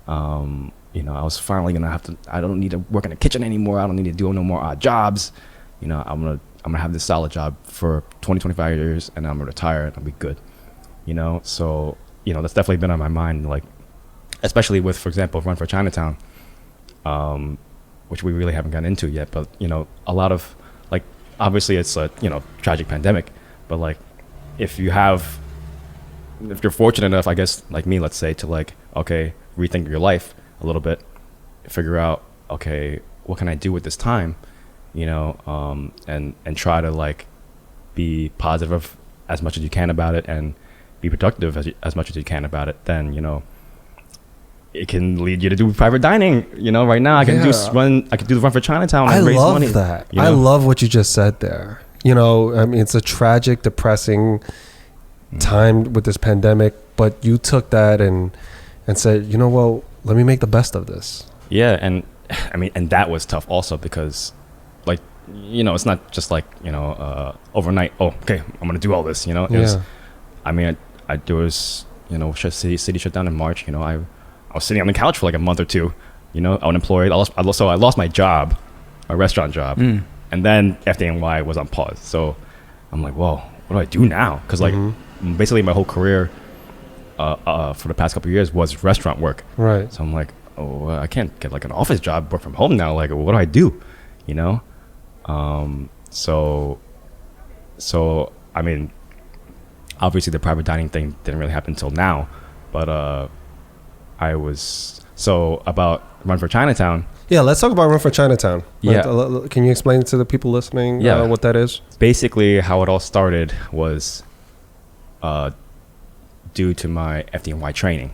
I was finally gonna have to. I don't need to work in the kitchen anymore. I don't need to do no more odd jobs. I'm gonna have this solid job for 20-25 years, and I'm gonna retire, and I'll be good. So that's definitely been on my mind, like, especially with, for example, Run for Chinatown, which we really haven't gotten into yet. But a lot of, like, obviously it's a tragic pandemic, but like, if you're fortunate enough, I guess, like me, let's say, to, like, okay, rethink your life a little bit, figure out, okay, what can I do with this time, and try to, like, be positive as much as you can about it, and be productive as much as you can about it, then it can lead you to do private dining. Right now I can do the Run for Chinatown and raise money. I love that. I love what you just said there. I mean, it's a tragic, depressing time with this pandemic, but you took that and said, well, let me make the best of this. Yeah, and I mean, and that was tough also, because, like, it's not just like, overnight, oh, okay, I'm gonna do all this. It was, I mean, there was, city shut down in March. I was sitting on the couch for like a month or two, unemployed. I lost my job, a restaurant job, and then FDNY was on pause. So I'm like, whoa, what do I do now? Because, like, basically my whole career for the past couple of years was restaurant work. Right. So I'm like, oh, I can't get like an office job, work from home now. Like, what do I do? So I mean, obviously the private dining thing didn't really happen until now, but about Run for Chinatown. Yeah, let's talk about Run for Chinatown. Yeah. Can you explain to the people listening what that is? Basically, how it all started was due to my FDNY training.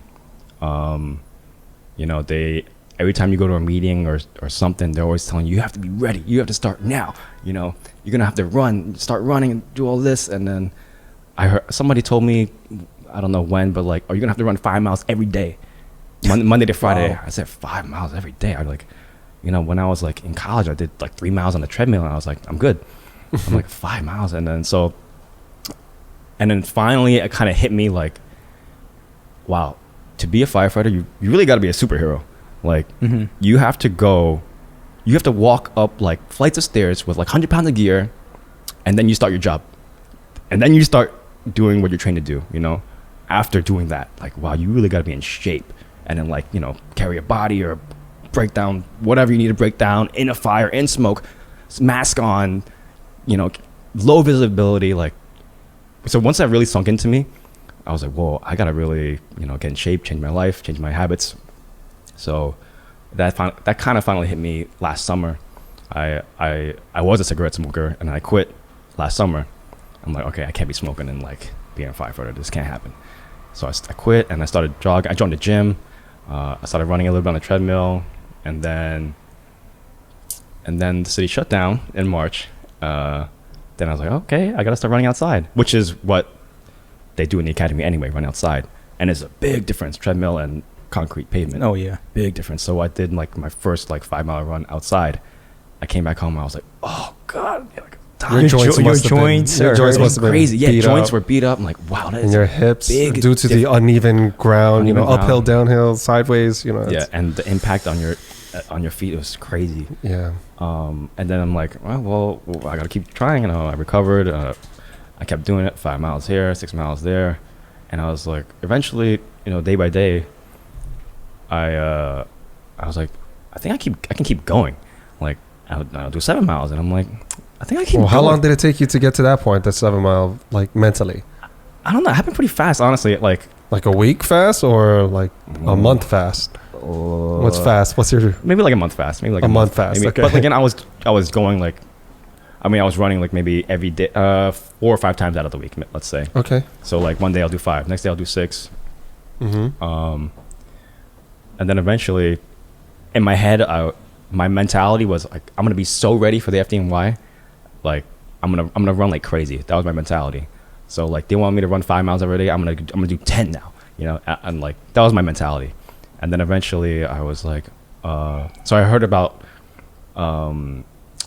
Every time you go to a meeting or something, they're always telling you, you have to be ready. You have to start now. You're going to have to start running and do all this. And then I heard somebody told me, I don't know when, but like, oh, you're going to have to run 5 miles every day, Monday to Friday. Wow. I said 5 miles every day. I like, when I was like in college, I did like 3 miles on the treadmill, and I was like, I'm good. I'm like, 5 miles. And then finally it kind of hit me like, wow, to be a firefighter, you really got to be a superhero. Like, you have to walk up like flights of stairs with like 100 pounds of gear, and then you start your job, and then you start doing what you're trained to do. After doing that, like, wow, you really got to be in shape, and then, like, carry a body or break down whatever you need to break down in a fire, in smoke, mask on, low visibility. Like, so once that really sunk into me, I was like, whoa, I gotta really, get in shape, change my life, change my habits. So that kind of finally hit me last summer. I was a cigarette smoker, and I quit last summer. I'm like, okay, I can't be smoking and like being a firefighter. This can't happen. So I quit, and I started jogging. I joined the gym. I started running a little bit on the treadmill, and then the city shut down in March. Then I was like, okay, I gotta start running outside, which is what they do in the academy anyway, run outside. And it's a big difference, treadmill and concrete pavement. Oh yeah, big difference. So I did like my first like 5 mile run outside. I came back home, and I was like, oh God, like, your joints must have been crazy. Yeah, joints up. were beat up. I'm like, wow, that is, and your hips big due to the uneven ground, uphill, downhill, sideways, yeah, and the impact on your feet was crazy. Yeah. And then I'm like, well, I gotta keep trying. I recovered. I kept doing it. 5 miles here, 6 miles there, and I was like, eventually, day by day, I was like, I think I can keep going. Like, I'll do 7 miles, and I'm like, I think I can. Well, how long did it take you to get to that point? That 7 mile, like, mentally? I don't know. It happened pretty fast, honestly. Like a week fast, or like a month fast? What's fast? What's your? Maybe like a month fast. Maybe like a month fast. Maybe. Okay. But again, I was going like, I was running like maybe every day, 4 or 5 times out of the week, let's say. Okay. So like one day I'll do 5, next day I'll do 6. Mm-hmm. And then eventually, in my head, my mentality was like, I'm gonna be so ready for the FDNY, like I'm gonna run like crazy. That was my mentality. So like they want me to run 5 miles every day. I'm gonna do 10 now. You know, and like that was my mentality. And then eventually I was like, so I heard about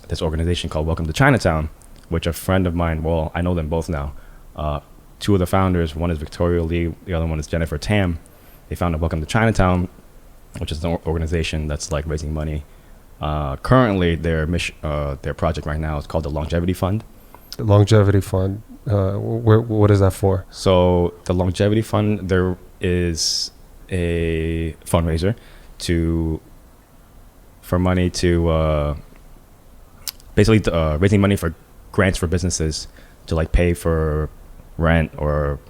this organization called Welcome to Chinatown, which a friend of mine, well, I know them both now. Two of the founders, one is Victoria Lee, the other one is Jennifer Tam. They founded Welcome to Chinatown, which is an organization that's like raising money. Currently, their project right now is called the Longevity Fund. The Longevity Fund. What is that for? So the Longevity Fund, there is a fundraiser for money to basically raising money for grants for businesses to like pay for rent or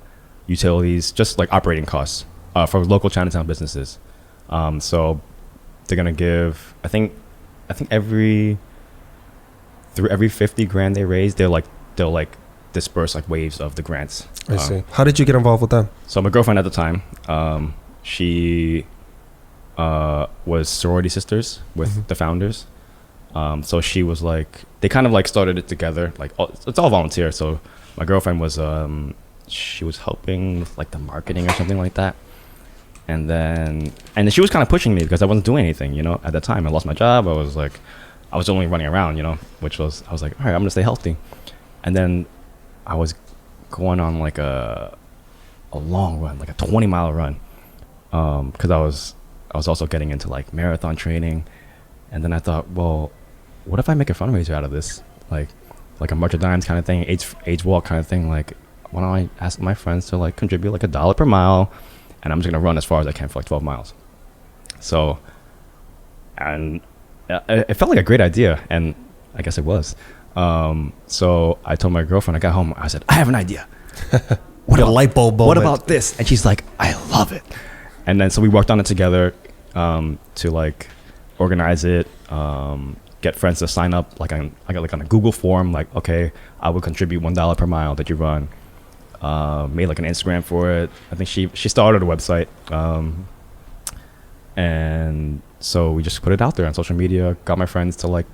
utilities, just like operating costs for local Chinatown businesses. So they're gonna give, I think every 50 grand they raise, they'll disperse like waves of the grants. I see. How did you get involved with them? So my girlfriend at the time, she was sorority sisters with the founders. So she was like, they kind of like started it together. Like it's all volunteer. So my girlfriend was, she was helping with like the marketing or something like that. And then she was kind of pushing me because I wasn't doing anything, you know, at the time. I lost my job. I was only running around, you know, I was like, all right, I'm gonna stay healthy. And then I was going on like a long run, like a 20-mile run. Cause I was also getting into like marathon training. And then I thought, well, what if I make a fundraiser out of this? Like a March of Dimes kind of thing, AIDS walk kind of thing. Like, why don't I ask my friends to like contribute like $1 per mile? And I'm just gonna run as far as I can for like 12 miles. So, and it felt like a great idea, and I guess it was. So I told my girlfriend, I got home, I said, I have an idea. What a light bulb moment. What about this? And she's like, I love it. And then so we worked on it together to like organize it, get friends to sign up like on a Google form, like, okay, I will contribute $1 per mile that you run. Made like an Instagram for it. I think she started a website, and so we just put it out there on social media. Got my friends to like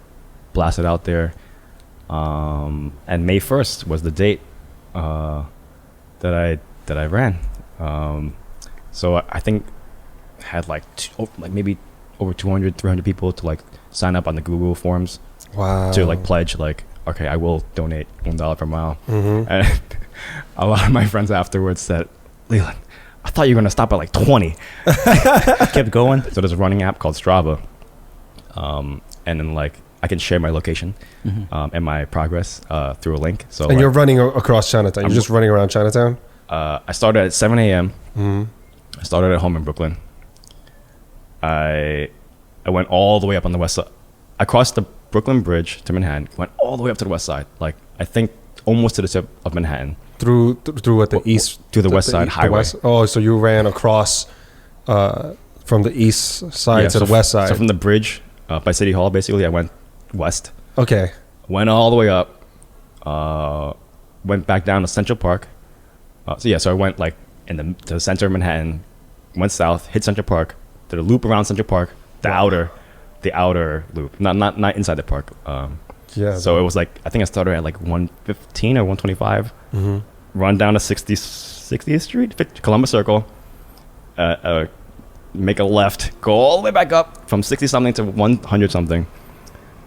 blast it out there, and May 1st was the date that I ran. So I think had like maybe over 200, 300 people to like sign up on the Google forms. Wow. To like pledge like, okay, I will donate $1 per mile. Mm-hmm. And a lot of my friends afterwards said, Leland, I thought you were going to stop at like 20. Kept going. So there's a running app called Strava. And then like I can share my location and my progress through a link. So and you're running across Chinatown. You're just running around Chinatown? I started at 7 a.m. Mm-hmm. I started at home in Brooklyn. I went all the way up on the west side. I crossed the Brooklyn Bridge to Manhattan, went all the way up to the west side. Like I think almost to the tip of Manhattan. Through what, the east? To the west side highway. Oh, so you ran across from the east side to the west side. So from the bridge by City Hall, basically, I went west. Okay. Went all the way up. Went back down to Central Park. So I went like to the center of Manhattan, went south, hit Central Park, did a loop around Central Park, the outer loop, not inside the park. So it was like, I think I started at like 115 or 125, run down to 60th Street, Columbus Circle, make a left, go all the way back up from 60 something to 100 something.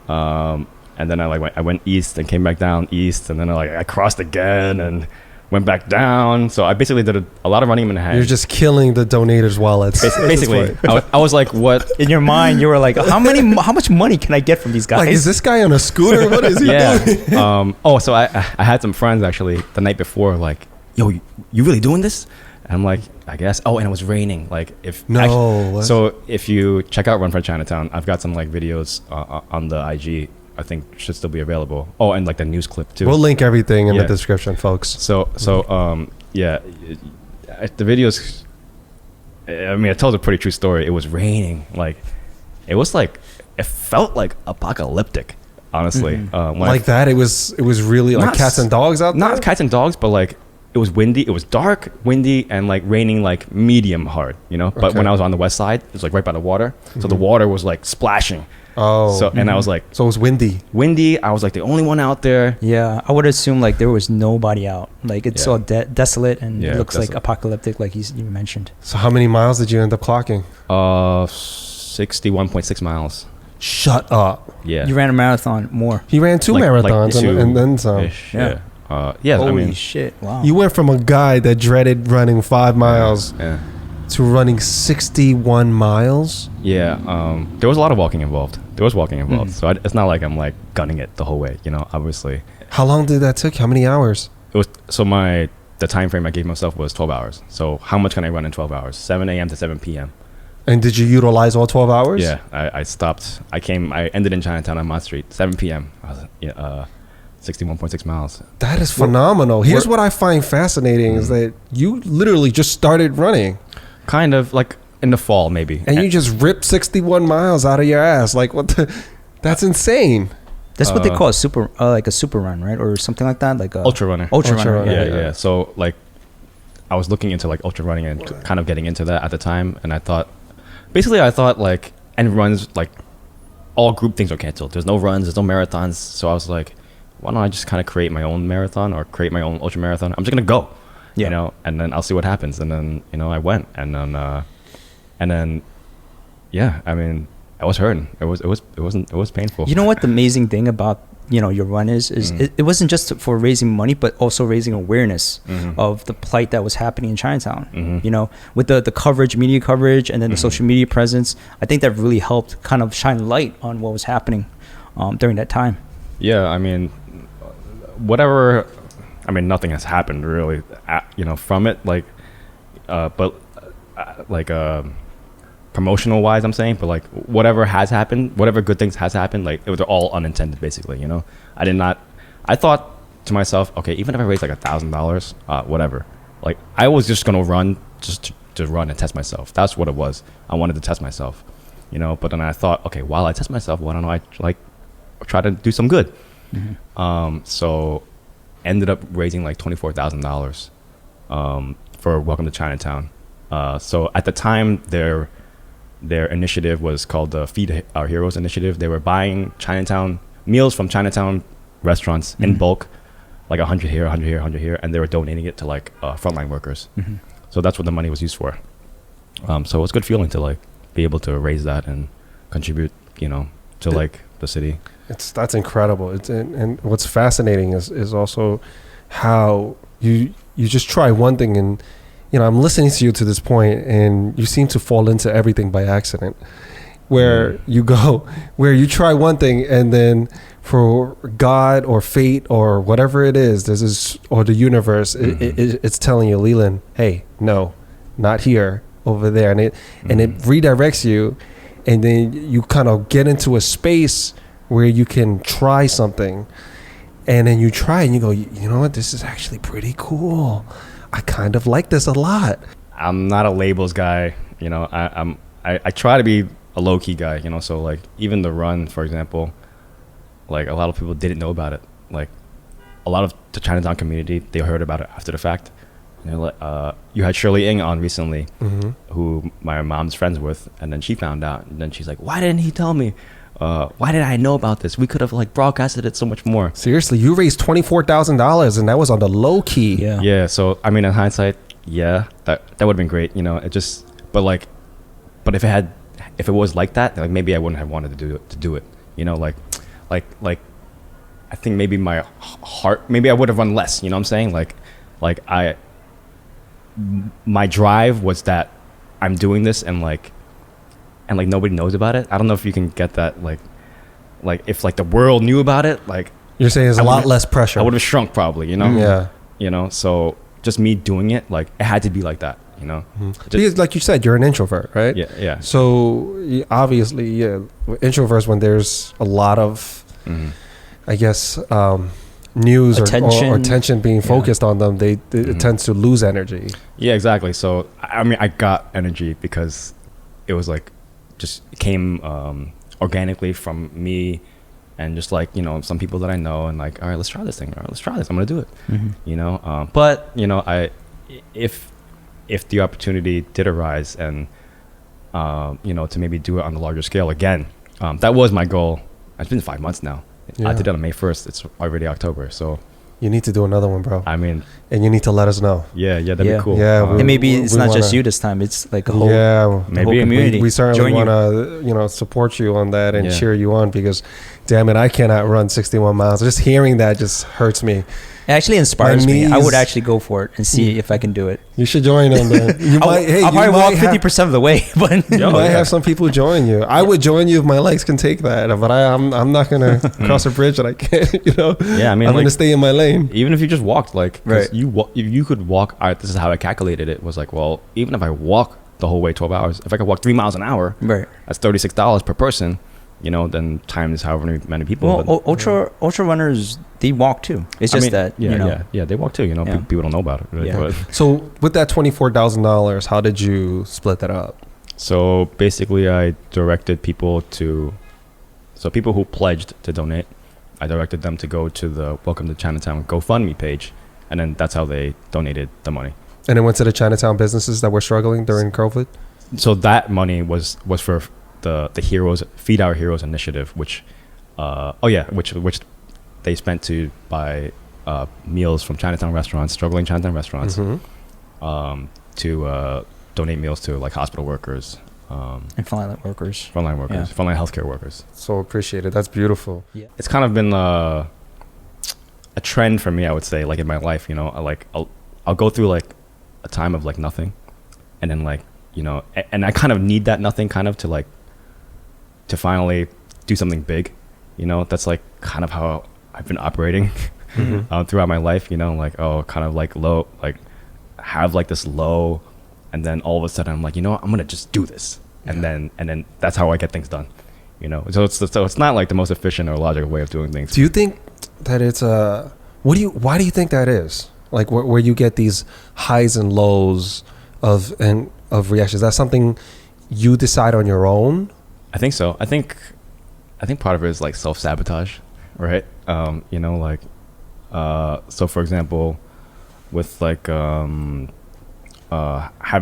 And then I went east and came back down east, and then I crossed again and went back down. So I basically did a lot of running in Manhattan. You're just killing the donators' wallets. Basically, I was like, what? In your mind, you were like, how much money can I get from these guys? Like, is this guy on a scooter? What is he doing? So I had some friends actually the night before, like, yo, you really doing this? And I'm like, I guess. Oh, and it was raining. Like, so if you check out Run for Chinatown, I've got some like videos on the IG. I think should still be available. Oh, and like the news clip too. We'll link everything in the description, folks. So the videos, I mean, it tells a pretty true story. It was raining. Like, it felt like apocalyptic, honestly. It was really like cats and dogs out there? Not cats and dogs, but like, it was windy. It was dark, windy, and like raining like medium hard, you know? But when I was on the west side, it was like right by the water. So the water was like splashing. Oh. So and I was like, so it was windy. I was like the only one out there. Yeah, I would assume like there was nobody out. Like it's Yeah. all desolate and Yeah, it looks like desolate. apocalyptic, like you mentioned. So how many miles did you end up clocking? 61.6 miles. Shut up. Yeah. You ran a marathon more. He ran two marathons and then some. Yeah. Yeah. Holy I mean, shit! Wow. You went from a guy that dreaded running 5 miles yeah. to running 61 miles. Yeah, there was a lot of walking involved. So it's not like I'm like gunning it the whole way, you know. Obviously, How long did that take? How many hours? it was so the time frame I gave myself was 12 hours. So how much can I run in 12 hours? 7 a.m. to 7 p.m. And did you utilize all 12 hours? Yeah, I stopped. I ended in Chinatown on Mott Street, 7 p.m. I was 61.6 miles. That is phenomenal. Here's what I find fascinating is that you literally just started running Kind of like in the fall, maybe. and you just ripped 61 miles out of your ass. Like what the? That's insane. That's what they call a super, like a super run, right, or something like that, like a ultra runner. Ultra runner. runner. Yeah, Yeah. yeah. So like, I was looking into like ultra running and kind of getting into that at the time, and I thought like, and runs like, all group things are canceled. There's no runs, there's no marathons. So I was like, why don't I just kind of create my own marathon or create my own ultra marathon? I'm just gonna go, Yeah. you know, and then I'll see what happens. And then I went, and then yeah, I mean, I was hurting. It was painful. You know what the amazing thing about your run is it wasn't just for raising money, but also raising awareness of the plight that was happening in Chinatown. With the coverage, media coverage, and then the social media presence, I think that really helped kind of shine light on what was happening during that time. Yeah, I mean, nothing has happened really, from it, like, but promotional wise, I'm saying, but like whatever has happened, whatever good things has happened, like it was all unintended, basically. I thought to myself, okay, even if I raise like $1,000, whatever, like I was just gonna run just to run and test myself. That's what it was. I wanted to test myself, but then I thought, okay, while I test myself, why don't I like try to do some good? So ended up raising like $24,000 for Welcome to Chinatown. So at the time, their initiative was called the Feed Our Heroes initiative. They were buying meals from Chinatown restaurants in bulk, like 100 here, 100 here, 100 here, and they were donating it to like frontline workers. So that's what the money was used for. So it was a good feeling to like be able to raise that and contribute, to like the city. That's incredible. And what's fascinating is also how you just try one thing and I'm listening to you to this point and you seem to fall into everything by accident where you try one thing and then for God or fate or whatever it is, or the universe, it's telling you, Leland, hey, no, not here, over there. And it redirects you and then you kind of get into a space where you can try something and then you try and you go, you know what, this is actually pretty cool. I kind of like this a lot. I'm not a labels guy, I try to be a low key guy, so like even the run, for example, like a lot of people didn't know about it. Like a lot of the Chinatown community, they heard about it after the fact. You had Shirley Ng on recently, who my mom's friends with, and then she found out, and then she's like, why didn't he tell me? Why did I know about this? We could have like broadcasted it so much more. Seriously, you raised $24,000 and that was on the low key. Yeah. So I mean, in hindsight, yeah, that would have been great. But if it was like that, like maybe I wouldn't have wanted to do it. Like I think maybe my heart, maybe I would have run less. You know what I'm saying? My drive was that I'm doing this and nobody knows about it. I don't know if you can get that. Like if like the world knew about it, like you're saying there's a lot less pressure. I would have shrunk probably, Yeah. So just me doing it, like it had to be like that, Because like you said, you're an introvert, right? Yeah. So obviously, introverts, when there's a lot of, I guess, news or attention being focused on them, it tends to lose energy. Yeah, exactly. So I mean, I got energy because it was like just came organically from me and just like some people that I know, and like, all right, let's try this thing. All right, let's try this. I'm gonna do it. But if the opportunity did arise and to maybe do it on the larger scale again, That was my goal. It's been 5 months now. Yeah. I did it on May 1st. It's already October. So you need to do another one, bro. I mean, and you need to let us know. Yeah, that'd be cool. Yeah, and maybe it's not just you this time. It's like a whole, maybe whole community. We certainly want to, support you on that and cheer you on, because, damn it, I cannot run 61 miles. Just hearing that just hurts me. It actually inspires me. I would actually go for it and see if I can do it. You should join on that. I'll probably walk 50% of the way, but you might have some people join you. I would join you if my legs can take that, but I'm not gonna cross a bridge that I can't. Yeah, I mean, I'm gonna stay in my lane. Even if you just walked, like, if you could walk. This is how I calculated it. Was like, well, even if I walk the whole way 12 hours, if I could walk 3 miles an hour, that's $36 per person. Then times however many people. Well, ultra runners, they walk too. It's just that they walk too. People don't know about it. Right? Yeah. So with that $24,000, how did you split that up? So basically, I directed people people who pledged to donate, I directed them to go to the Welcome to Chinatown GoFundMe page, and then that's how they donated the money. And it went to the Chinatown businesses that were struggling during COVID. So that money was for the Heroes Feed Our Heroes initiative, which they spent to buy meals from Chinatown restaurants, struggling Chinatown restaurants, to donate meals to like hospital workers and frontline workers, frontline healthcare workers. So appreciated. That's beautiful. Yeah, it's kind of been a trend for me, I would say, like in my life. I'll go through like a time of like nothing, and then like and I kind of need that nothing kind of to finally do something big. That's like kind of how I've been operating throughout my life. Kind of like low, like have like this low, and then all of a sudden I'm like, I'm gonna just do this, and then that's how I get things done. So it's not like the most efficient or logical way of doing things. Do you think that it's why do you think that is? Like where you get these highs and lows of reactions? Is that something you decide on your own? I think so. I think part of it is like self-sabotage, right? So for example, with like having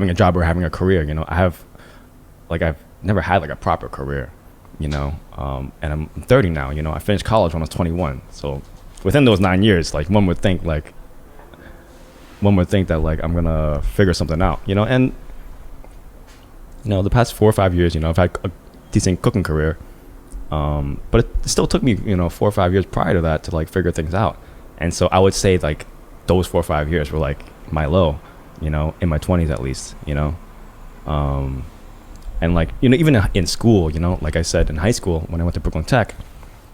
a job or having a career, I've never had like a proper career, and I'm 30 now. I finished college when I was 21. So within those 9 years, like one would think that like I'm gonna figure something out, and the past 4 or 5 years, I've had a decent cooking career, but it still took me 4 or 5 years prior to that to like figure things out. And so I would say like those 4 or 5 years were like my low, in my 20s at least, and like even in school, like I said, in high school when I went to Brooklyn Tech,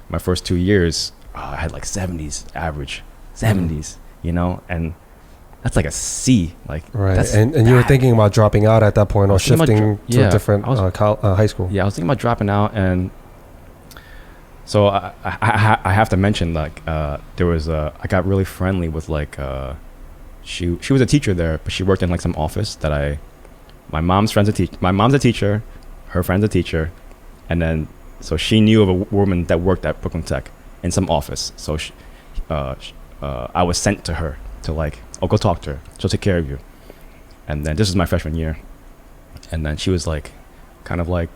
my first 2 years I had like 70s average, 70s, and that's like a C, like right. And you were thinking about dropping out at that point or shifting to a different high school. Yeah, I was thinking about dropping out, and so I have to mention like there was I got really friendly with like she was a teacher there, but she worked in like some office that my mom's a teacher, her friend's a teacher, and then so she knew of a woman that worked at Brooklyn Tech in some office. So I was sent to her to like, I'll go talk to her. She'll take care of you. And then this is my freshman year. And then she was like, kind of like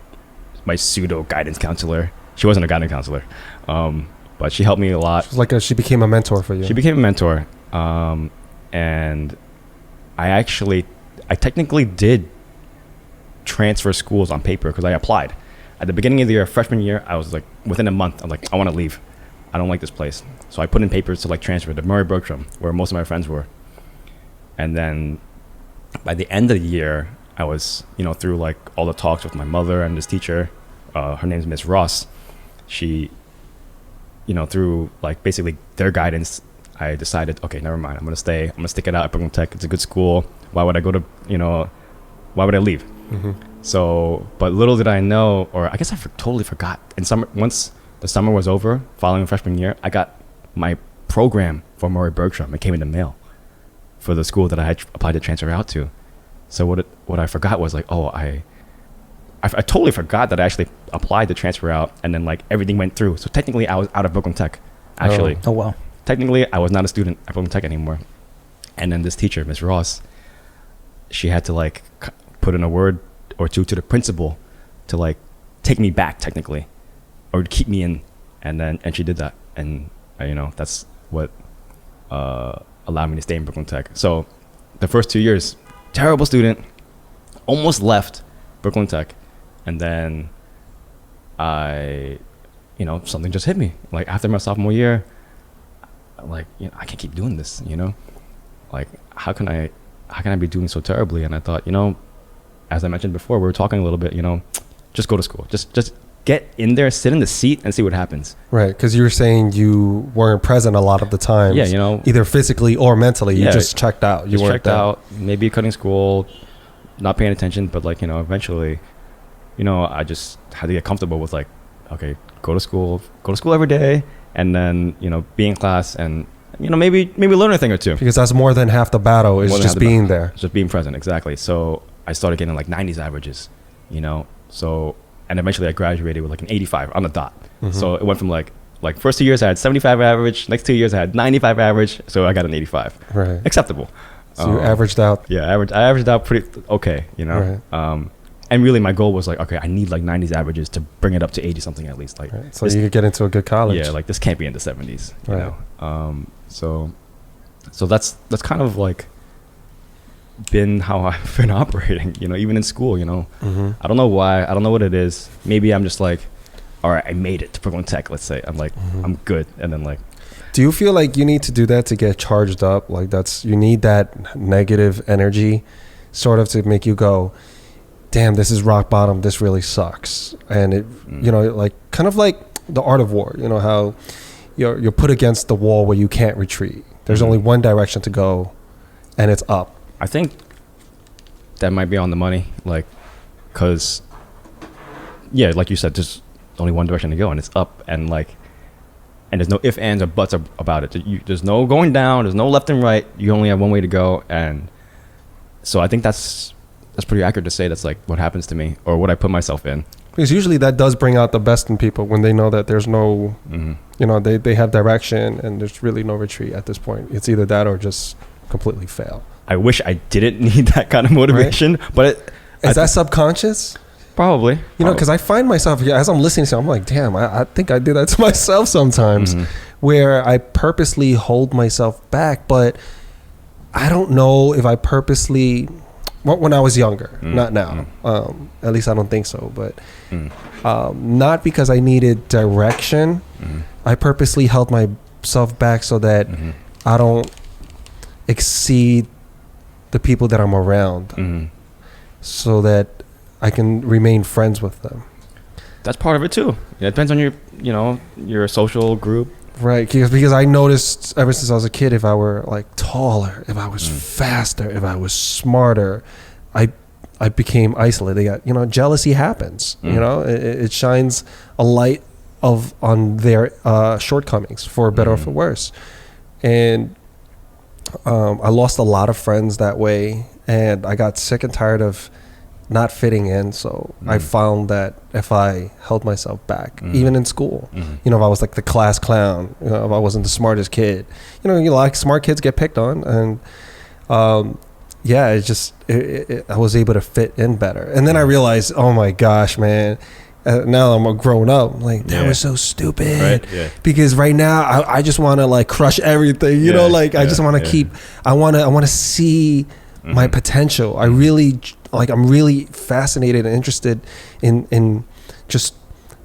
my pseudo guidance counselor. She wasn't a guidance counselor, but she helped me a lot. She became a mentor for you. She became a mentor. And I technically did transfer schools on paper because I applied. At the beginning of the year, freshman year, I was like, within a month, I'm like, I want to leave. I don't like this place. So I put in papers to like transfer to Murray Bergstrom, where most of my friends were. And then by the end of the year, I was, through like all the talks with my mother and this teacher, her name's Miss Ross. She, through like basically their guidance, I decided, okay, never mind. I'm going to stay. I'm going to stick it out at Brooklyn Tech. It's a good school. Why would I go to, why would I leave? Mm-hmm. So, but little did I know, or I guess I totally forgot. Once the summer was over, following freshman year, I got my program for Murray Bergstrom. It came in the mail for the school that I had applied to transfer out to. So what I forgot was like, I totally forgot that I actually applied to transfer out, and then like everything went through. So technically, I was out of Brooklyn Tech. Actually, oh wow. Technically, I was not a student at Brooklyn Tech anymore. And then this teacher, Miss Ross, she had to like put in a word or two to the principal to like take me back technically. or keep me in, and she did that, and that's what allowed me to stay in Brooklyn Tech. So the first 2 years, terrible student, almost left Brooklyn Tech, and then something just hit me. Like after my sophomore year, like I can't keep doing this. Like how can I be doing so terribly? And I thought, as I mentioned before, we were talking a little bit. Just go to school. Just get in there, sit in the seat, and see what happens. Right, because you were saying you weren't present a lot of the time. Yeah, either physically or mentally. You just checked out. You weren't checked out. Maybe cutting school, not paying attention, but eventually, I just had to get comfortable with like, okay, go to school every day, and then be in class, and maybe learn a thing or two. Because that's more than half the battle is just being there. Just being present, exactly. So I started getting like 90s averages, So, and eventually I graduated with like an 85 on the dot. Mm-hmm. So it went from like first 2 years I had 75 average, next 2 years I had 95 average, so I got an 85. Right. Acceptable. So you averaged out. Yeah, I averaged out pretty okay, Right. And really my goal was like, okay, I need like 90s averages to bring it up to 80 something at least. Like right. So you could get into a good college. Yeah, like this can't be in the 70s, you know. So that's kind of like been how I've been operating, even in school, Mm-hmm. I don't know why, I don't know what it is. Maybe I'm just like, all right, I made it to Brooklyn Tech, let's say. I'm like, mm-hmm. I'm good. And then like, do you feel like you need to do that to get charged up? Like you need that negative energy sort of to make you go, damn, this is rock bottom. This really sucks. And it, like kind of like the art of war, how you're put against the wall where you can't retreat. There's only one direction to go, and it's up. I think that might be on the money, like, cause yeah, like you said, there's only one direction to go, and it's up, and like, and there's no ifs, ands, or buts about it. There's no going down, there's no left and right. You only have one way to go, and so I think that's pretty accurate to say that's like what happens to me or what I put myself in. Because usually that does bring out the best in people when they know that there's no, they have direction and there's really no retreat at this point. It's either that or just completely fail. I wish I didn't need that kind of motivation, right? But is that subconscious? Probably. Because I find myself, as I'm listening to it, I'm like, damn, I think I do that to myself sometimes, where I purposely hold myself back, but I don't know if I purposely, when I was younger, not now, at least I don't think so, but not because I needed direction, I purposely held myself back so that I don't exceed the people that I'm around, so that I can remain friends with them. That's part of it too. It depends on your social group. Right, because I noticed ever since I was a kid, if I were like taller, if I was faster, if I was smarter, I became isolated. Jealousy happens. It shines a light on their shortcomings, for better or for worse. And I lost a lot of friends that way, and I got sick and tired of not fitting in. So I found that if I held myself back, even in school, if I was like the class clown, if I wasn't the smartest kid, like smart kids get picked on, and I was able to fit in better. And then I realized, oh my gosh, man, now I'm a grown up, like that was so stupid, right? Because right now I just want to like crush everything, I just want to keep, I want to see my potential. I'm really fascinated and interested in just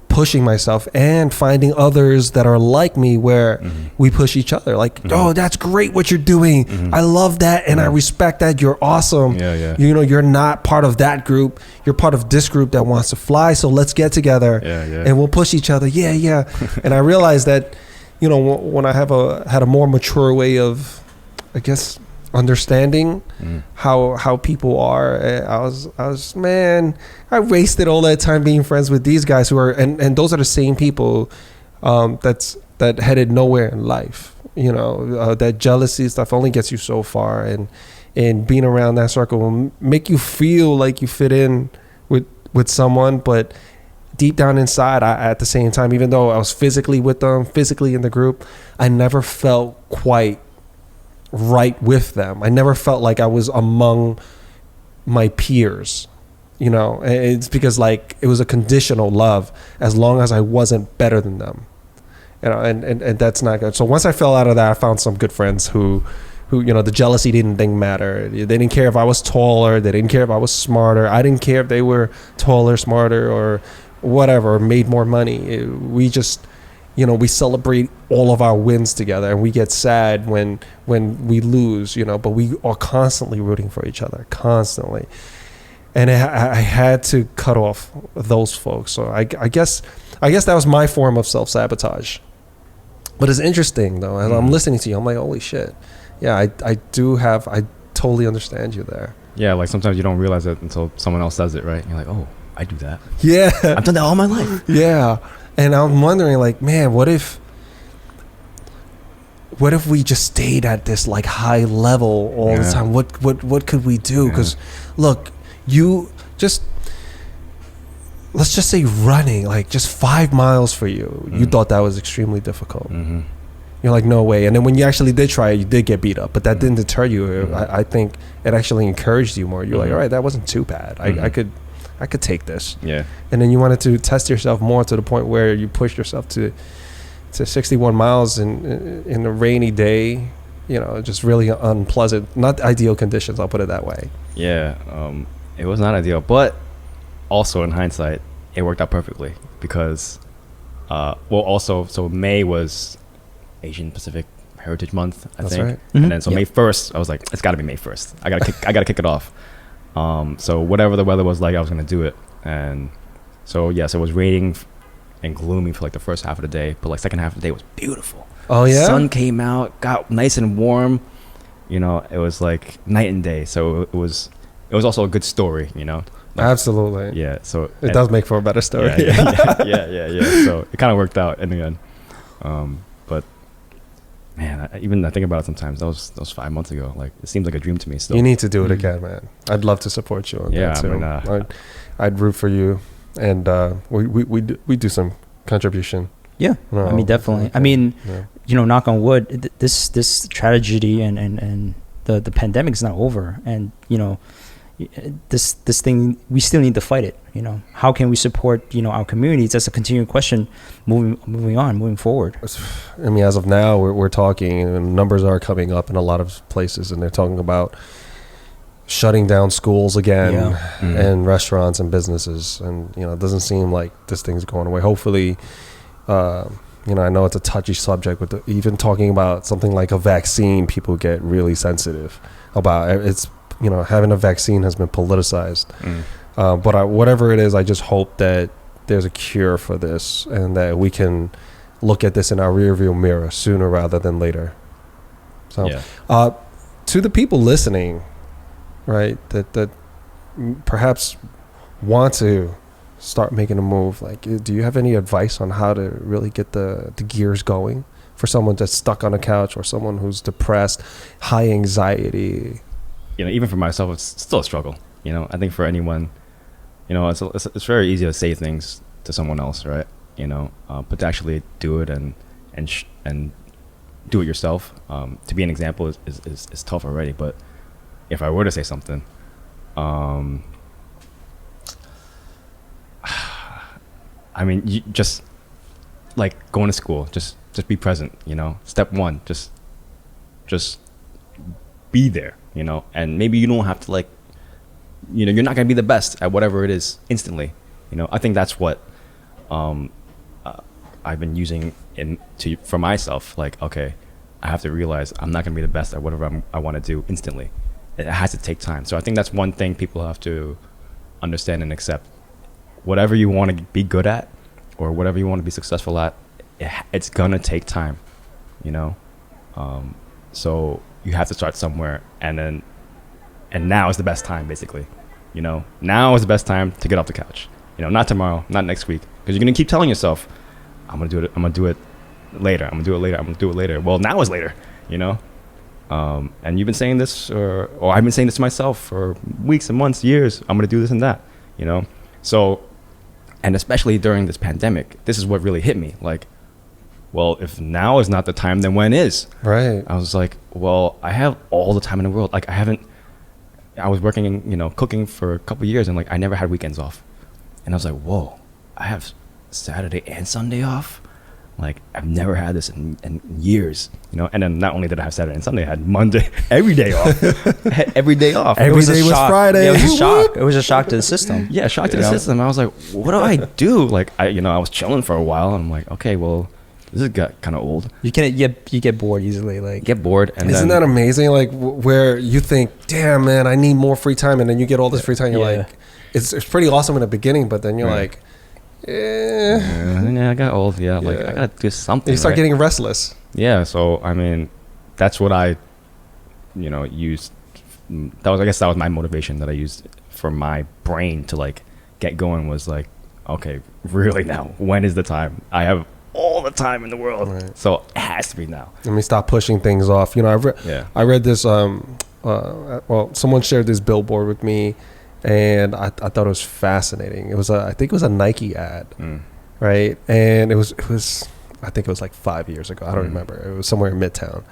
pushing myself and finding others that are like me, where we push each other. Like, oh, that's great what you're doing. I love that, and I respect that. You're awesome. You're not part of that group. You're part of this group that wants to fly. So let's get together and we'll push each other. And I realized that, when I had a more mature way of, I guess, understanding how people are, I was man, I wasted all that time being friends with these guys who are, and those are the same people that headed nowhere in life. That jealousy stuff only gets you so far, and being around that circle will make you feel like you fit in with someone, but deep down inside, at the same time, even though I was physically with them, physically in the group, I never felt quite right with them. I never felt like I was among my peers. You know, it's because like it was a conditional love as long as I wasn't better than them. You know, and that's not good. So once I fell out of that, I found some good friends who, you know, the jealousy didn't think matter. They didn't care if I was taller. They didn't care if I was smarter. I didn't care if they were taller, smarter, or whatever, or made more money. We just, you know, we celebrate all of our wins together, and we get sad when we lose, you know, but we are constantly rooting for each other, constantly. And I had to cut off those folks. So I guess that was my form of self-sabotage. But it's interesting, though. As I'm listening to you, I'm like, holy shit. Yeah, I totally understand you there. Yeah, like sometimes you don't realize it until someone else says it, right? You're like, oh, I do that. Yeah. I've done that all my life. Yeah. And I'm wondering, like, man, what if we just stayed at this, like, high level all the time? What could we do? Because, look, you just... let's just say running, like just 5 miles for you. You thought that was extremely difficult. Mm-hmm. You're like, no way. And then when you actually did try it, you did get beat up, but that didn't deter you. I think it actually encouraged you more. You're like, all right, that wasn't too bad. I could take this. Yeah. And then you wanted to test yourself more to the point where you pushed yourself to 61 miles in a rainy day. You know, just really unpleasant, not ideal conditions. I'll put it that way. Yeah. It was not ideal, but also in hindsight, it worked out perfectly because, so May was Asian Pacific Heritage Month, I think. Right. Mm-hmm. And then May 1st, I was like, it's got to be May 1st. I gotta kick it off. So whatever the weather was like, I was gonna do it. And so it was raining and gloomy for like the first half of the day, but like second half of the day was beautiful. Oh yeah, sun came out, got nice and warm. You know, it was like night and day. So it was also a good story. You know. Like, absolutely. Yeah. So it does make for a better story. Yeah. So it kind of worked out in the end. But man, I think about it sometimes. That was 5 months ago. Like it seems like a dream to me still. You need to do it again, man. I'd love to support you on that too. I mean, I'd root for you, and we do some contribution. Yeah, I mean definitely. I mean, you know, knock on wood, this tragedy and the pandemic is not over, and you know. This thing, we still need to fight it. You know, how can we support, you know, our communities? That's a continuing question moving forward. I mean, as of now, we're talking, and numbers are coming up in a lot of places, and they're talking about shutting down schools again and restaurants and businesses. And, you know, it doesn't seem like this thing's going away. Hopefully, you know, I know it's a touchy subject, but even talking about something like a vaccine, people get really sensitive about it. It's, you know, having a vaccine has been politicized. But whatever it is, I just hope that there's a cure for this and that we can look at this in our rearview mirror sooner rather than later. So, to the people listening, right, that perhaps want to start making a move, like, do you have any advice on how to really get the gears going for someone that's stuck on a couch or someone who's depressed, high anxiety? You know, even for myself, it's still a struggle. You know, I think for anyone, you know, it's very easy to say things to someone else, right? You know, but to actually do it and do it yourself, to be an example is tough already. But if I were to say something, I mean, you just like going to school, just be present. You know, step one, just be there. You know, and maybe you don't have to, like, you know, you're not going to be the best at whatever it is instantly. You know, I think that's what I've been using for myself. Like, okay, I have to realize I'm not going to be the best at whatever I want to do instantly. It has to take time. So I think that's one thing people have to understand and accept. Whatever you want to be good at or whatever you want to be successful at, it's going to take time, you know? So you have to start somewhere, and now is the best time, basically. You know, now is the best time to get off the couch. You know, not tomorrow, not next week, because you're gonna keep telling yourself, I'm gonna do it later. I'm gonna do it later. Well, now is later. You know, and you've been saying this, or I've been saying this to myself for weeks and months, years. I'm gonna do this and that. You know, so, and especially during this pandemic, this is what really hit me. Like, well, if now is not the time, then when is? Right. I was like, well, I have all the time in the world. Like, I haven't, I was working in, you know, cooking for a couple of years, and like I never had weekends off, and I was like, whoa, I have Saturday and Sunday off. Like I've never had this in years, you know. And then not only did I have Saturday and Sunday, I had Monday every day off. I had every day off. Every day was Friday. Yeah, it was a shock. It was a shock to the system. Yeah, shock to the system. I was like, what do I do? Like I was chilling for a while, and I'm like, okay, well, this has got kind of old. You get bored easily. Like get bored, and isn't that amazing? Like where you think, damn man, I need more free time, and then you get all this free time. You're like, it's pretty awesome in the beginning, but then you're like. Yeah, I got old. Yeah, like I gotta do something. You start getting restless. Yeah, so I mean, that's what I, you know, used. I guess that was my motivation that I used for my brain to like get going. Was like, okay, really now? When is the time? I have all the time in the world, so it has to be now. Let me stop pushing things off. You know, I read this. Well, someone shared this billboard with me. And I thought it was fascinating. It was I think it was a Nike ad, right? And it was I think it was like 5 years ago. I don't remember. It was somewhere in Midtown,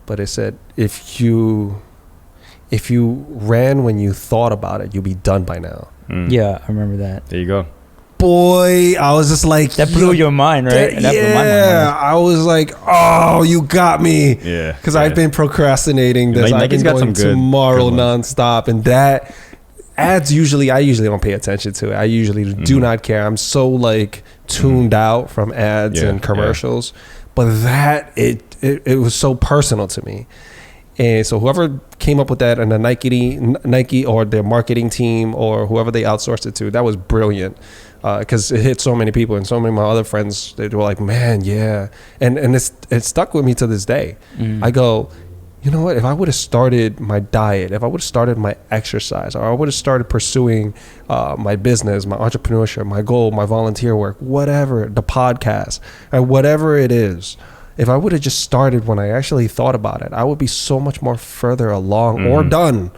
but it said if you ran when you thought about it, you'll be done by now. Yeah, I remember that. There you go. Boy, I was just like that blew your mind, right? That blew my mind. I was like, oh, you got me. Yeah, because I've been procrastinating this. I've been going tomorrow nonstop, and that. Ads I usually don't pay attention to it. I usually do not care. I'm so like tuned out from ads and commercials, but that it was so personal to me. And so whoever came up with that, and the Nike or their marketing team or whoever they outsourced it to, that was brilliant because it hit so many people, and so many of my other friends, they were like, man, yeah, and it stuck with me to this day. I go, you know what, if I would have started my diet, if I would have started my exercise, or I would have started pursuing my business, my entrepreneurship, my goal, my volunteer work, whatever, the podcast, and whatever it is, if I would have just started when I actually thought about it, I would be so much more further along or done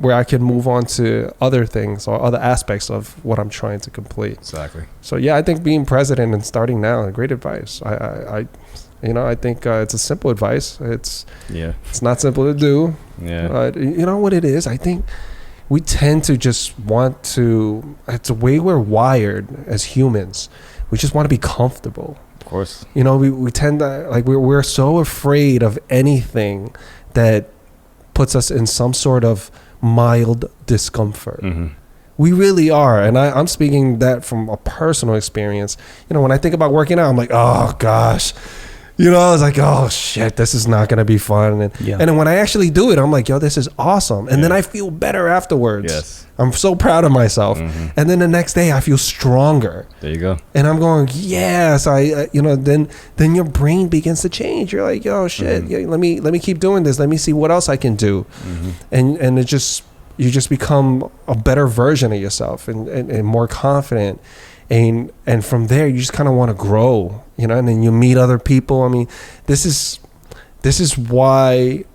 where I can move on to other things or other aspects of what I'm trying to complete. Exactly. So yeah, I think being president and starting now is great advice. I think it's a simple advice. It's not simple to do. Yeah. But you know what it is? I think we tend to just want to. It's the way we're wired as humans. We just want to be comfortable. Of course. You know, we tend to like we're so afraid of anything that puts us in some sort of mild discomfort. We really are. And I'm speaking that from a personal experience. You know, when I think about working out, I'm like, oh gosh. You know, I was like, oh shit, this is not going to be fun. And then when I actually do it, I'm like, yo, this is awesome. And then I feel better afterwards. Yes. I'm so proud of myself. And then the next day I feel stronger. There you go. And I'm going, yes, then your brain begins to change. You're like, yo, shit, let me keep doing this. Let me see what else I can do. And you just become a better version of yourself and more confident. And from there, you just kind of want to grow, you know, and then you meet other people. I mean, this is why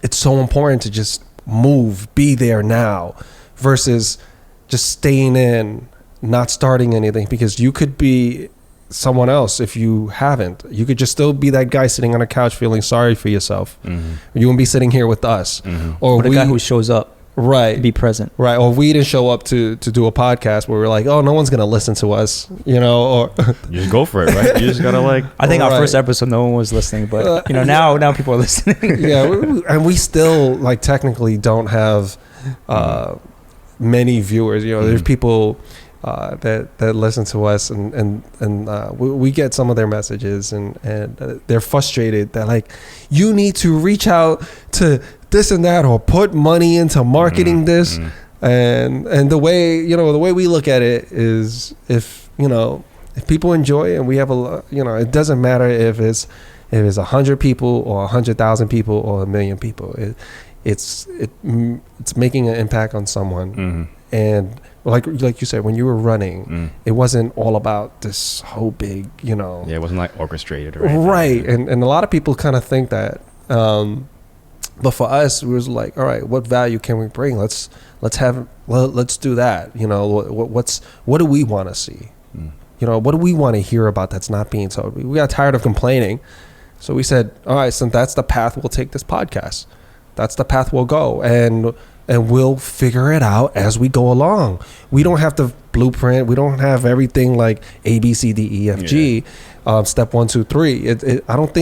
it's so important to just move, be there now versus just staying in, not starting anything, because you could be someone else if you haven't. You could just still be that guy sitting on a couch feeling sorry for yourself. You wouldn't be sitting here with us. Or the guy who shows up. Right. Be present. Right. Or we didn't show up to do a podcast where we're like, oh, no one's going to listen to us, you know, or you just go for it, right? You just got to like, I think our first episode, no one was listening, but you know, now people are listening. And we still like technically don't have many viewers, you know, there's people that listen to us and we get some of their messages and they're frustrated that like, you need to reach out to this and that or put money into marketing this and the way we look at it is if people enjoy it and we have it doesn't matter if it's 100 people or 100,000 people or 1 million people, it's making an impact on someone. And like you said, when you were running, it wasn't all about this whole big, you know. Yeah, it wasn't like orchestrated or anything. Right. And a lot of people kind of think that. But for us, it was like, all right, what value can we bring? Let's do that. You know, what do we want to see? You know, what do we want to hear about that's not being told? We got tired of complaining. So we said, all right, so that's the path we'll take this podcast. That's the path we'll go, and we'll figure it out as we go along. We don't have the blueprint. We don't have everything like A, B, C, D, E, F, G, step 1, 2, 3. I don't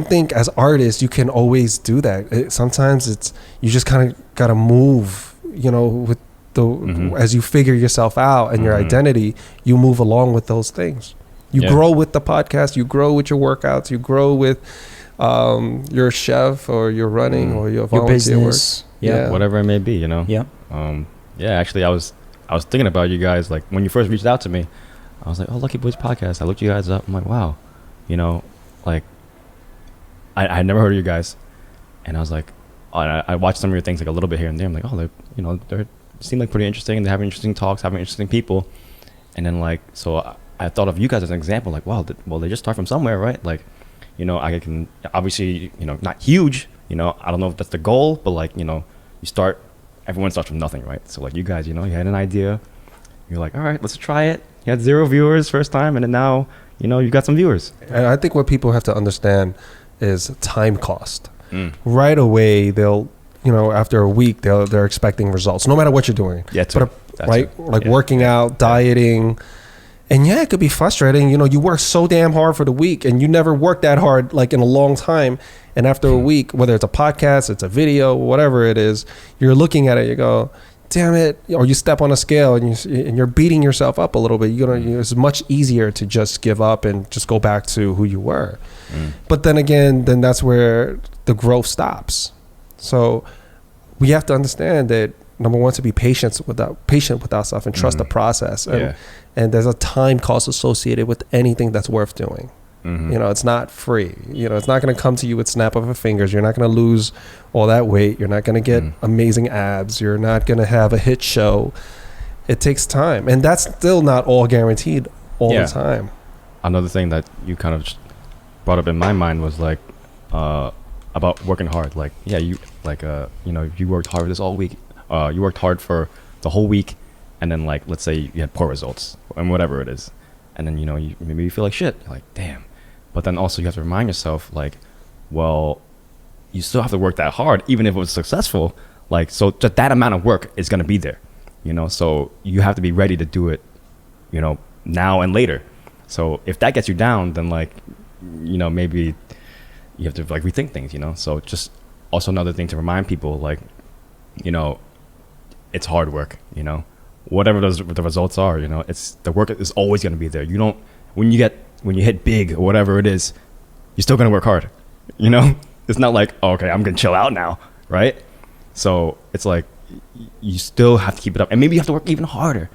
think as artists you can always do that. Sometimes you just kind of got to move, with as you figure yourself out and your identity, you move along with those things. You grow with the podcast, you grow with your workouts, you grow with your chef or your running or your volunteer work. Whatever it may be, Actually, I was thinking about you guys, like when you first reached out to me. I was like, oh, Lucky Boys podcast. I looked you guys up. I'm like, wow, like I had never heard of you guys, and I was like, I watched some of your things like a little bit here and there. I'm like, oh, they seem like pretty interesting. They have interesting talks, having interesting people, and then like so I thought of you guys as an example. Like, wow, they just start from somewhere, right? Like, I can obviously not huge. I don't know if that's the goal, but like everyone starts from nothing, right? So like you guys, you had an idea, you're like, all right, let's try it. You had 0 viewers first time, and then now you got some viewers. And I think what people have to understand is time cost. Right away they'll after a week they're expecting results no matter what you're doing. Working out, dieting, and it could be frustrating. You work so damn hard for the week and you never worked that hard like in a long time, and after a week, whether it's a podcast, it's a video, whatever it is, you're looking at it, you go, damn it, or you step on a scale and you're beating yourself up a little bit. It's much easier to just give up and just go back to who you were. But then again, that's where the growth stops. So we have to understand that number one, to be patient with ourselves and trust the process. And there's a time cost associated with anything that's worth doing. It's not free. It's not going to come to you with snap of a fingers. You're not going to lose all that weight. You're not going to get amazing abs. You're not going to have a hit show. It takes time, and that's still not all guaranteed all the time. Another thing that you kind of brought up in my mind was like about working hard. Like, you worked hard this all week. You worked hard for the whole week, and then like let's say you had poor results and whatever it is, and then maybe you feel like shit. You're like, damn. But then also you have to remind yourself, like, well, you still have to work that hard, even if it was successful. Like, so that amount of work is going to be there, so you have to be ready to do it, now and later. So if that gets you down, then like, maybe you have to like rethink things, So just also another thing to remind people, like, it's hard work, whatever the results are, it's the work is always going to be there. When you hit big or whatever it is, you're still going to work hard, it's not like, oh, okay, I'm going to chill out now. Right. So it's like, you still have to keep it up, and maybe you have to work even harder,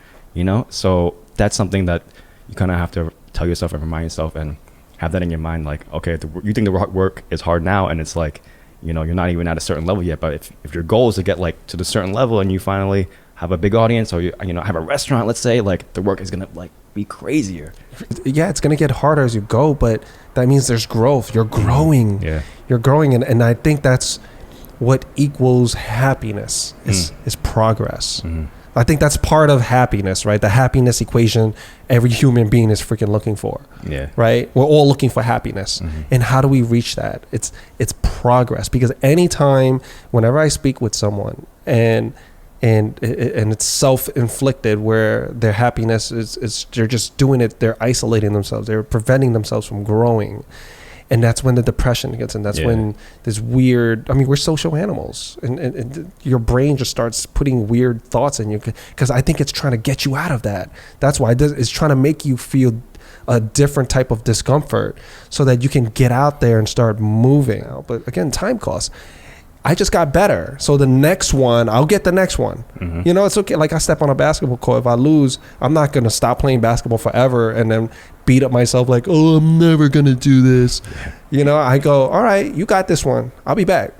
so that's something that you kind of have to tell yourself and remind yourself and have that in your mind. Like, okay, you think the work is hard now, and it's like, you're not even at a certain level yet, but if your goal is to get like to the certain level and you finally have a big audience, or you have a restaurant, let's say, like the work is gonna like be crazier. It's gonna get harder as you go, but that means there's growth. You're growing. You're growing, and I think that's what equals happiness is progress. I think that's part of happiness, right? The happiness equation every human being is freaking looking for. Right? We're all looking for happiness. And how do we reach that? It's progress. Because anytime, whenever I speak with someone and it's self-inflicted, where their happiness is they're just doing it, they're isolating themselves, they're preventing themselves from growing. And that's when the depression gets in. That's when this weird, we're social animals, and your brain just starts putting weird thoughts in you, because I think it's trying to get you out of that. That's why it's trying to make you feel a different type of discomfort so that you can get out there and start moving. But again, time costs. I just got better, so the next one, I'll get the next one. It's okay. Like, I step on a basketball court, if I lose, I'm not gonna stop playing basketball forever and then beat up myself like, oh, I'm never gonna do this. I go, all right, you got this one, I'll be back.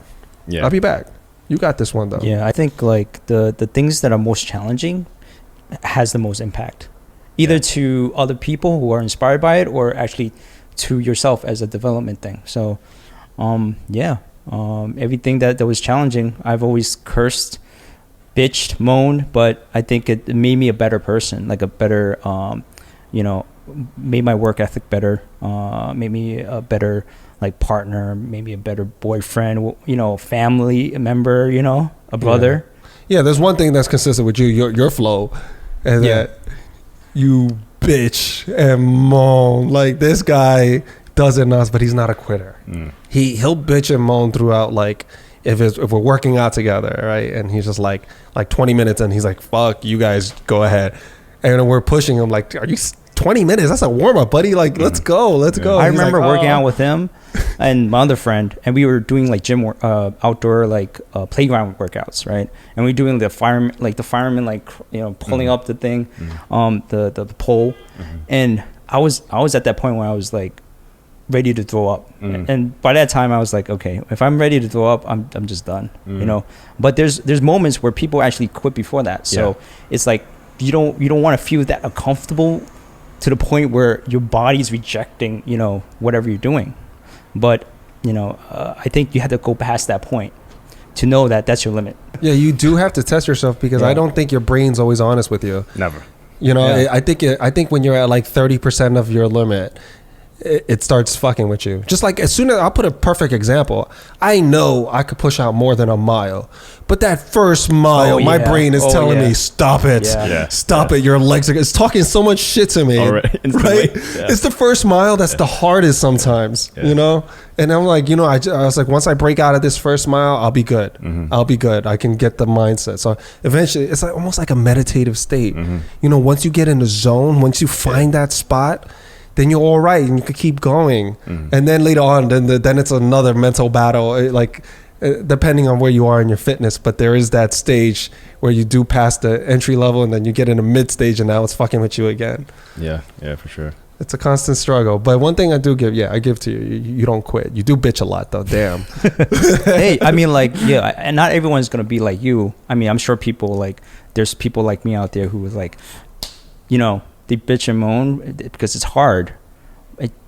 I'll be back. You got this one though. I think like the things that are most challenging has the most impact, either to other people who are inspired by it, or actually to yourself as a development thing. So everything that was challenging, I've always cursed, bitched, moaned, but I think it made me a better person, like a better, made my work ethic better, made me a better like partner, maybe a better boyfriend, you know, family member, you know, a brother. Yeah, there's one thing that's consistent with you, your flow, and that you bitch and moan. Like, this guy does it nuts, but he's not a quitter. He'll bitch and moan throughout, like, if we're working out together, right? And he's just like 20 minutes and he's like, fuck, you guys go ahead. And we're pushing him like, are you 20 minutes? That's a warm-up, buddy. Like, let's go. I remember working out with him and my other friend, and we were doing like gym outdoor like playground workouts, right? And we were doing the fireman, like, you know, pulling up the thing, the pole. And I was at that point where I was like ready to throw up. And by that time I was like, okay, if I'm ready to throw up, I'm just done, you know. But there's moments where people actually quit before that. So it's like you don't want to feel that uncomfortable to the point where your body's rejecting, you know, whatever you're doing. But, you know, I think you have to go past that point to know that that's your limit. Yeah, you do have to test yourself, because I don't think your brain's always honest with you. Never. You know, I think when you're at like 30% of your limit, it starts fucking with you. Just like, as soon as, I'll put a perfect example. I know I could push out more than a mile, but that first mile, my brain is telling me, stop it. Stop it. Your legs it's talking so much shit to me. Right? It's the first mile that's the hardest sometimes, you know? And I'm like, you know, I was like, once I break out of this first mile, I'll be good. I'll be good. I can get the mindset. So eventually, it's like almost like a meditative state. You know, once you get in the zone, once you find that spot, then you're all right and you could keep going. And then later on, then it's another mental battle, like depending on where you are in your fitness. But there is that stage where you do pass the entry level and then you get in a mid stage and now it's fucking with you again. Yeah, for sure. It's a constant struggle. But one thing I do give, I give to you, you don't quit. You do bitch a lot though, damn. Hey, I mean, like, and not everyone's going to be like you. I mean, I'm sure there's people like me out there who was like, you know, they bitch and moan because it's hard,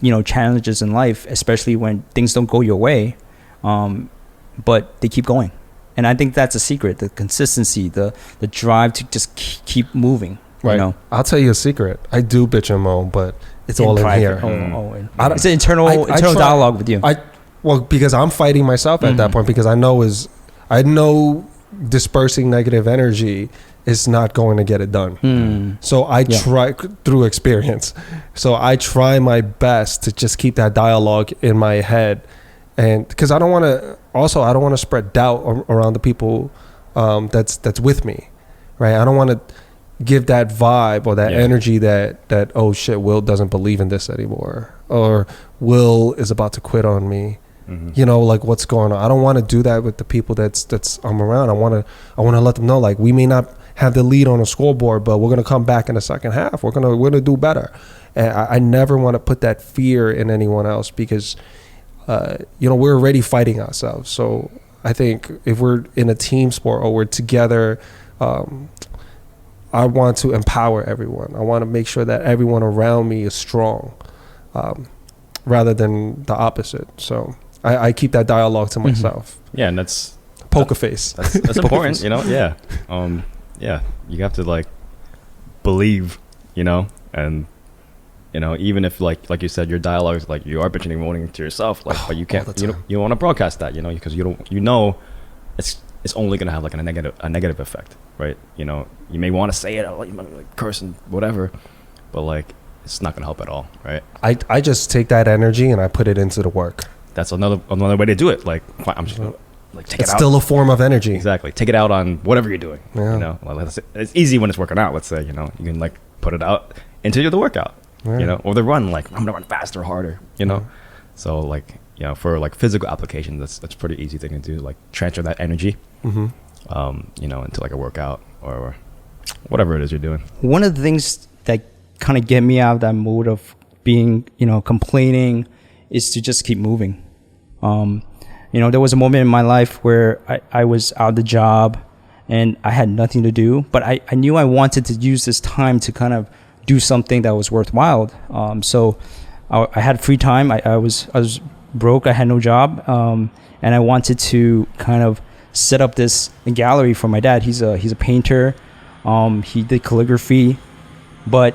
you know, challenges in life, especially when things don't go your way, but they keep going. And I think that's a secret, the consistency, the drive to just keep moving. Right. You know? I'll tell you a secret. I do bitch and moan, but it's all in here. It's an internal dialogue with you. Well, because I'm fighting myself at that point, because I know dispersing negative energy is not going to get it done. So I try through experience. So I try my best to just keep that dialogue in my head, and because I don't want to spread doubt around the people that's with me, right? I don't want to give that vibe or that energy that oh shit, Will doesn't believe in this anymore, or Will is about to quit on me. You know, like, what's going on? I don't want to do that with the people that's I'm around. I want to let them know, like, we may not have the lead on a scoreboard, but we're going to come back in the second half. We're going to do better. And I never want to put that fear in anyone else, because you know, we're already fighting ourselves. So I think if we're in a team sport or we're together, I want to empower everyone. I want to make sure that everyone around me is strong, rather than the opposite. So I keep that dialogue to myself. And that's poker face. That's important, you know. You have to, like, believe, you know, and, you know, even if like you said, your dialogue is like, you are bitching and moaning to yourself, like, but you can't, you want to broadcast that, you know, because you know it's only gonna have like a negative effect, right? You know, you may want to say it, like curse and whatever, but like, it's not gonna help at all, right? I just take that energy and I put it into the work. That's another way to do it. Like, I'm just gonna, like, take it out. It's still a form of energy. Exactly. Take it out on whatever you're doing. You know, like, it's easy when it's working out. Let's say, you know, you can, like, put it out into the workout, you know, or the run. Like, I'm gonna run faster, harder, you know. So, like, you know, for like physical applications, that's pretty easy thing to do. Like, transfer that energy, you know, into like a workout or whatever it is you're doing. One of the things that kind of get me out of that mode of being, you know, complaining, is to just keep moving. You know, there was a moment in my life where I was out of the job and I had nothing to do, but I knew I wanted to use this time to kind of do something that was worthwhile. So I had free time. I was broke. I had no job. And I wanted to kind of set up this gallery for my dad. He's a painter. He did calligraphy, but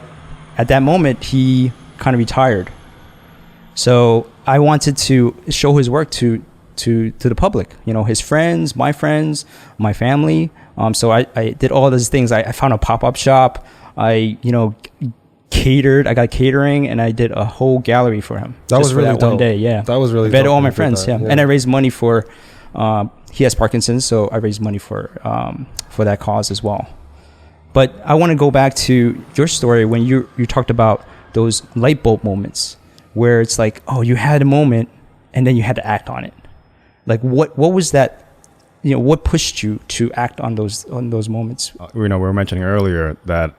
at that moment he kind of retired. So I wanted to show his work to the public, his friends, my family. So I did all those things. I found a pop-up shop. I catered. I got catering, and I did a whole gallery for him. That was really dope. One day, yeah. That was really dope. I dope. all my friends, yeah. And I raised money for. He has Parkinson's, so I raised money for that cause as well. But I want to go back to your story when you talked about those light bulb moments where it's like, oh, you had a moment and then you had to act on it. Like what was that? What pushed you to act on those moments? We were mentioning earlier that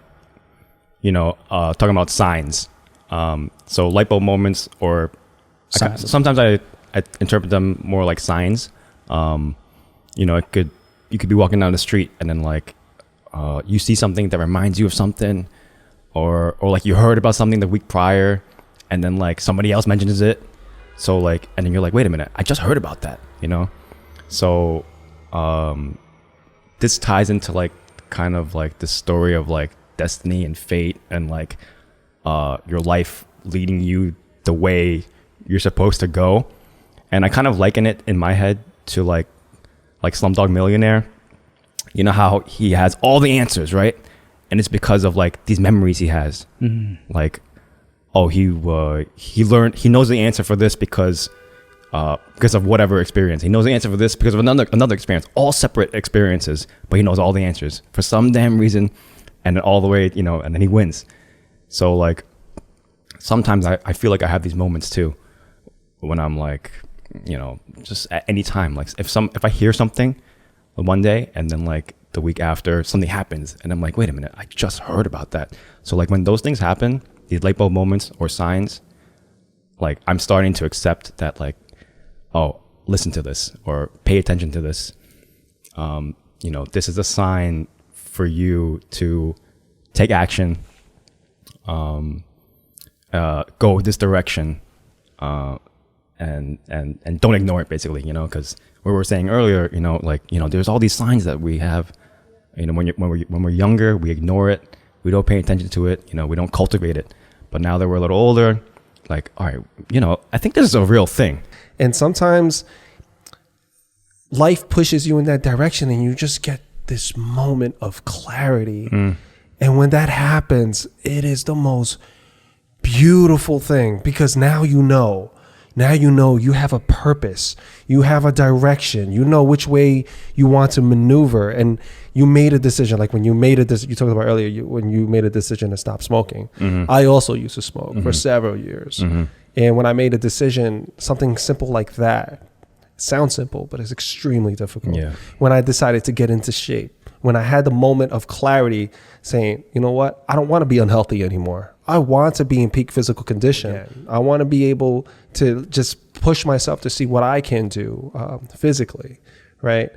talking about signs. So light bulb moments, or sometimes I interpret them more like signs. You could be walking down the street and then like you see something that reminds you of something, or like you heard about something the week prior, and then like somebody else mentions it. So like, and then you're like, wait a minute, I just heard about that, So this ties into like kind of like the story of like destiny and fate, and like your life leading you the way you're supposed to go. And I kind of liken it in my head to like Slumdog Millionaire. You know how he has all the answers, right? And it's because of like these memories he has. Mm-hmm. Like, oh, he knows the answer for this because of whatever experience. He knows the answer for this because of another experience. All separate experiences, but he knows all the answers for some damn reason, and then all the way, and then he wins. So like, sometimes I feel like I have these moments too, when I'm like, just at any time, like if I hear something one day and then like the week after something happens and I'm like, wait a minute, I just heard about that. So like when those things happen, these light bulb moments or signs, like I'm starting to accept that like, oh, listen to this or pay attention to this. This is a sign for you to take action, go this direction, and don't ignore it, basically, because we were saying earlier, there's all these signs that we have, when we're younger, we ignore it, we don't pay attention to it, we don't cultivate it. But now that we're a little older, like, all right, I think this is a real thing. And sometimes life pushes you in that direction and you just get this moment of clarity. And when that happens, it is the most beautiful thing, because now you know you have a purpose, you have a direction, you know which way you want to maneuver, and you made a decision. Like when you made you talked about earlier, when you made a decision to stop smoking. Mm-hmm. I also used to smoke for several years. Mm-hmm. And when I made a decision, something simple like that, it sounds simple, but it's extremely difficult. Yeah. When I decided to get into shape, when I had the moment of clarity saying, you know what, I don't want to be unhealthy anymore. I want to be in peak physical condition. Yeah. I want to be able to just push myself to see what I can do physically, right?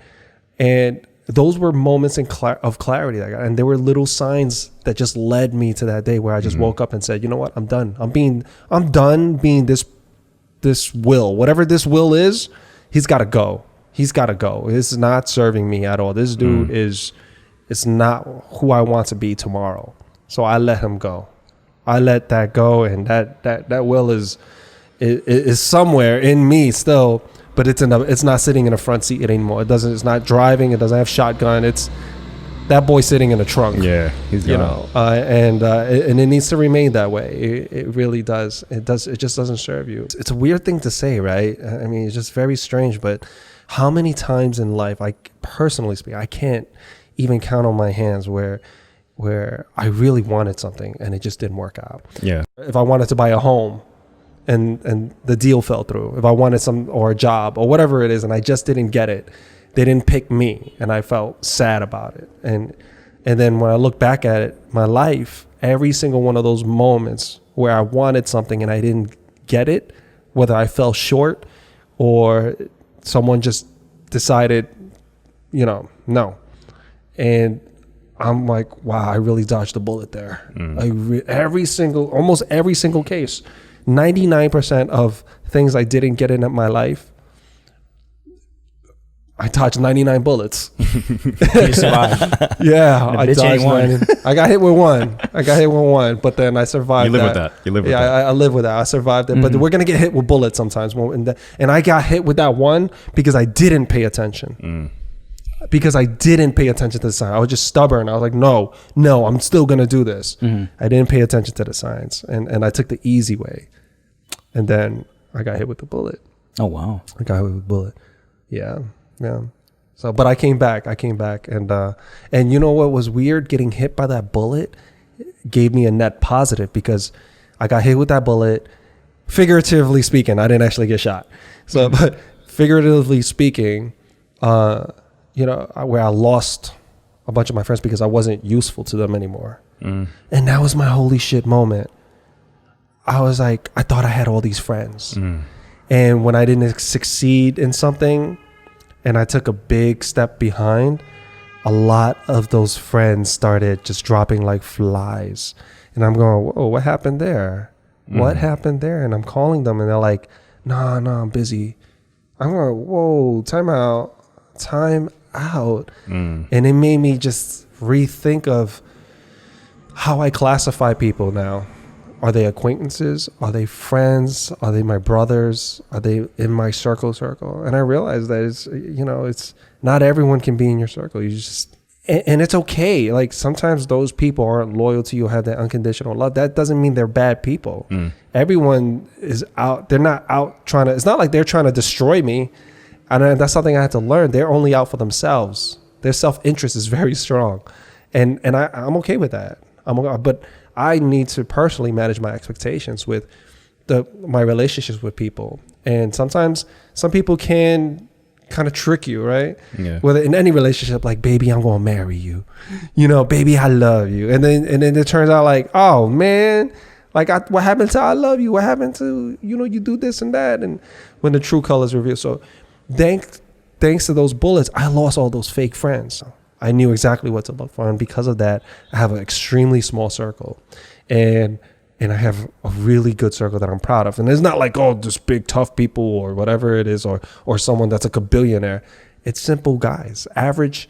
And those were moments of clarity that I got. And there were little signs that just led me to that day where I just woke up and said, you know what, I'm done. I'm done being this will. Whatever this will is, he's got to go. He's got to go. This is not serving me at all. This dude is not who I want to be tomorrow. So I let him go. I let that go, and that will is somewhere in me still, but it's not sitting in a front seat anymore. It's not driving. It doesn't have shotgun. It's that boy sitting in a trunk. Yeah, he's gone. And it needs to remain that way. It really does. It just doesn't serve you. It's a weird thing to say, right? I mean, it's just very strange. But how many times in life, personally speaking, I can't even count on my hands where I really wanted something and it just didn't work out. Yeah. If I wanted to buy a home and the deal fell through, if I wanted or a job or whatever it is, and I just didn't get it, they didn't pick me, and I felt sad about it. And then when I look back at it, my life, every single one of those moments where I wanted something and I didn't get it, whether I fell short or someone just decided, no. And I'm like, wow, I really dodged a bullet there. Almost every single case, 99% of things I didn't get in my life, I dodged 99 bullets. You survived. Yeah, And the I bitch ain't dodged one. 90. I got hit with one. But then I survived. You live with that. You live with that. I live with that. I survived it. But we're gonna get hit with bullets sometimes. And I got hit with that one because I didn't pay attention. Because I didn't pay attention to the sign. I was just stubborn. I was like, no, I'm still gonna do this. I didn't pay attention to the signs, and I took the easy way. And then I got hit with the bullet. Oh, wow. I got hit with a bullet. Yeah. So, but I came back, and you know what was weird? Getting hit by that bullet gave me a net positive because I got hit with that bullet. Figuratively speaking, I didn't actually get shot. So, but figuratively speaking, where I lost a bunch of my friends because I wasn't useful to them anymore. And that was my holy shit moment. I was like, I thought I had all these friends. And when I didn't succeed in something and I took a big step behind, a lot of those friends started just dropping like flies. And I'm going, whoa, what happened there? What happened there? And I'm calling them and they're like, no, I'm busy. I'm going, whoa, time out. And it made me just rethink of how I classify people now. Are they acquaintances? Are they friends? Are they my brothers? Are they in my circle? And I realized that it's not everyone can be in your circle. You just, and it's okay. Like sometimes those people aren't loyal to you, have that unconditional love. That doesn't mean they're bad people. Everyone is out. They're not out trying to, it's not like they're trying to destroy me. And that's something I had to learn. They're only out for themselves. Their self-interest is very strong. And I'm okay with that. But I need to personally manage my expectations with my relationships with people. And sometimes some people can kind of trick you, right? Yeah. Whether in any relationship, like, baby, I'm going to marry you. Baby, I love you. And then it turns out like, oh, man, like what happened to I love you? What happened to, you do this and that? And when the true colors reveal. So thanks to those bullets, I lost all those fake friends. I knew exactly what to look for. And because of that, I have an extremely small circle. And I have a really good circle that I'm proud of. And it's not like, oh, just big, tough people or whatever it is, or someone that's like a billionaire. It's simple guys, average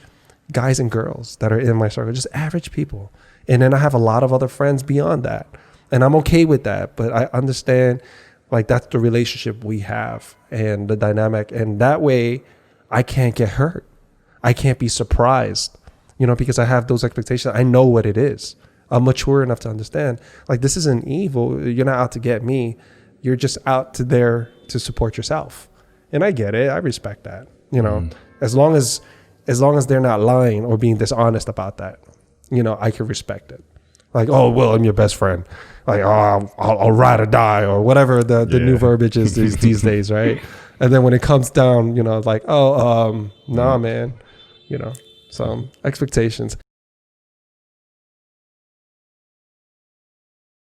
guys and girls that are in my circle, just average people. And then I have a lot of other friends beyond that. And I'm okay with that. But I understand, like, that's the relationship we have and the dynamic. And that way, I can't get hurt. I can't be surprised, because I have those expectations. I know what it is. I'm mature enough to understand, like, this isn't evil. You're not out to get me. You're just out to support yourself. And I get it. I respect that, as long as they're not lying or being dishonest about that, I can respect it. Like, oh, well, I'm your best friend. Like, oh, I'll ride or die or whatever the new verbiage is these days, right? And then when it comes down, like, oh, nah, man, so expectations.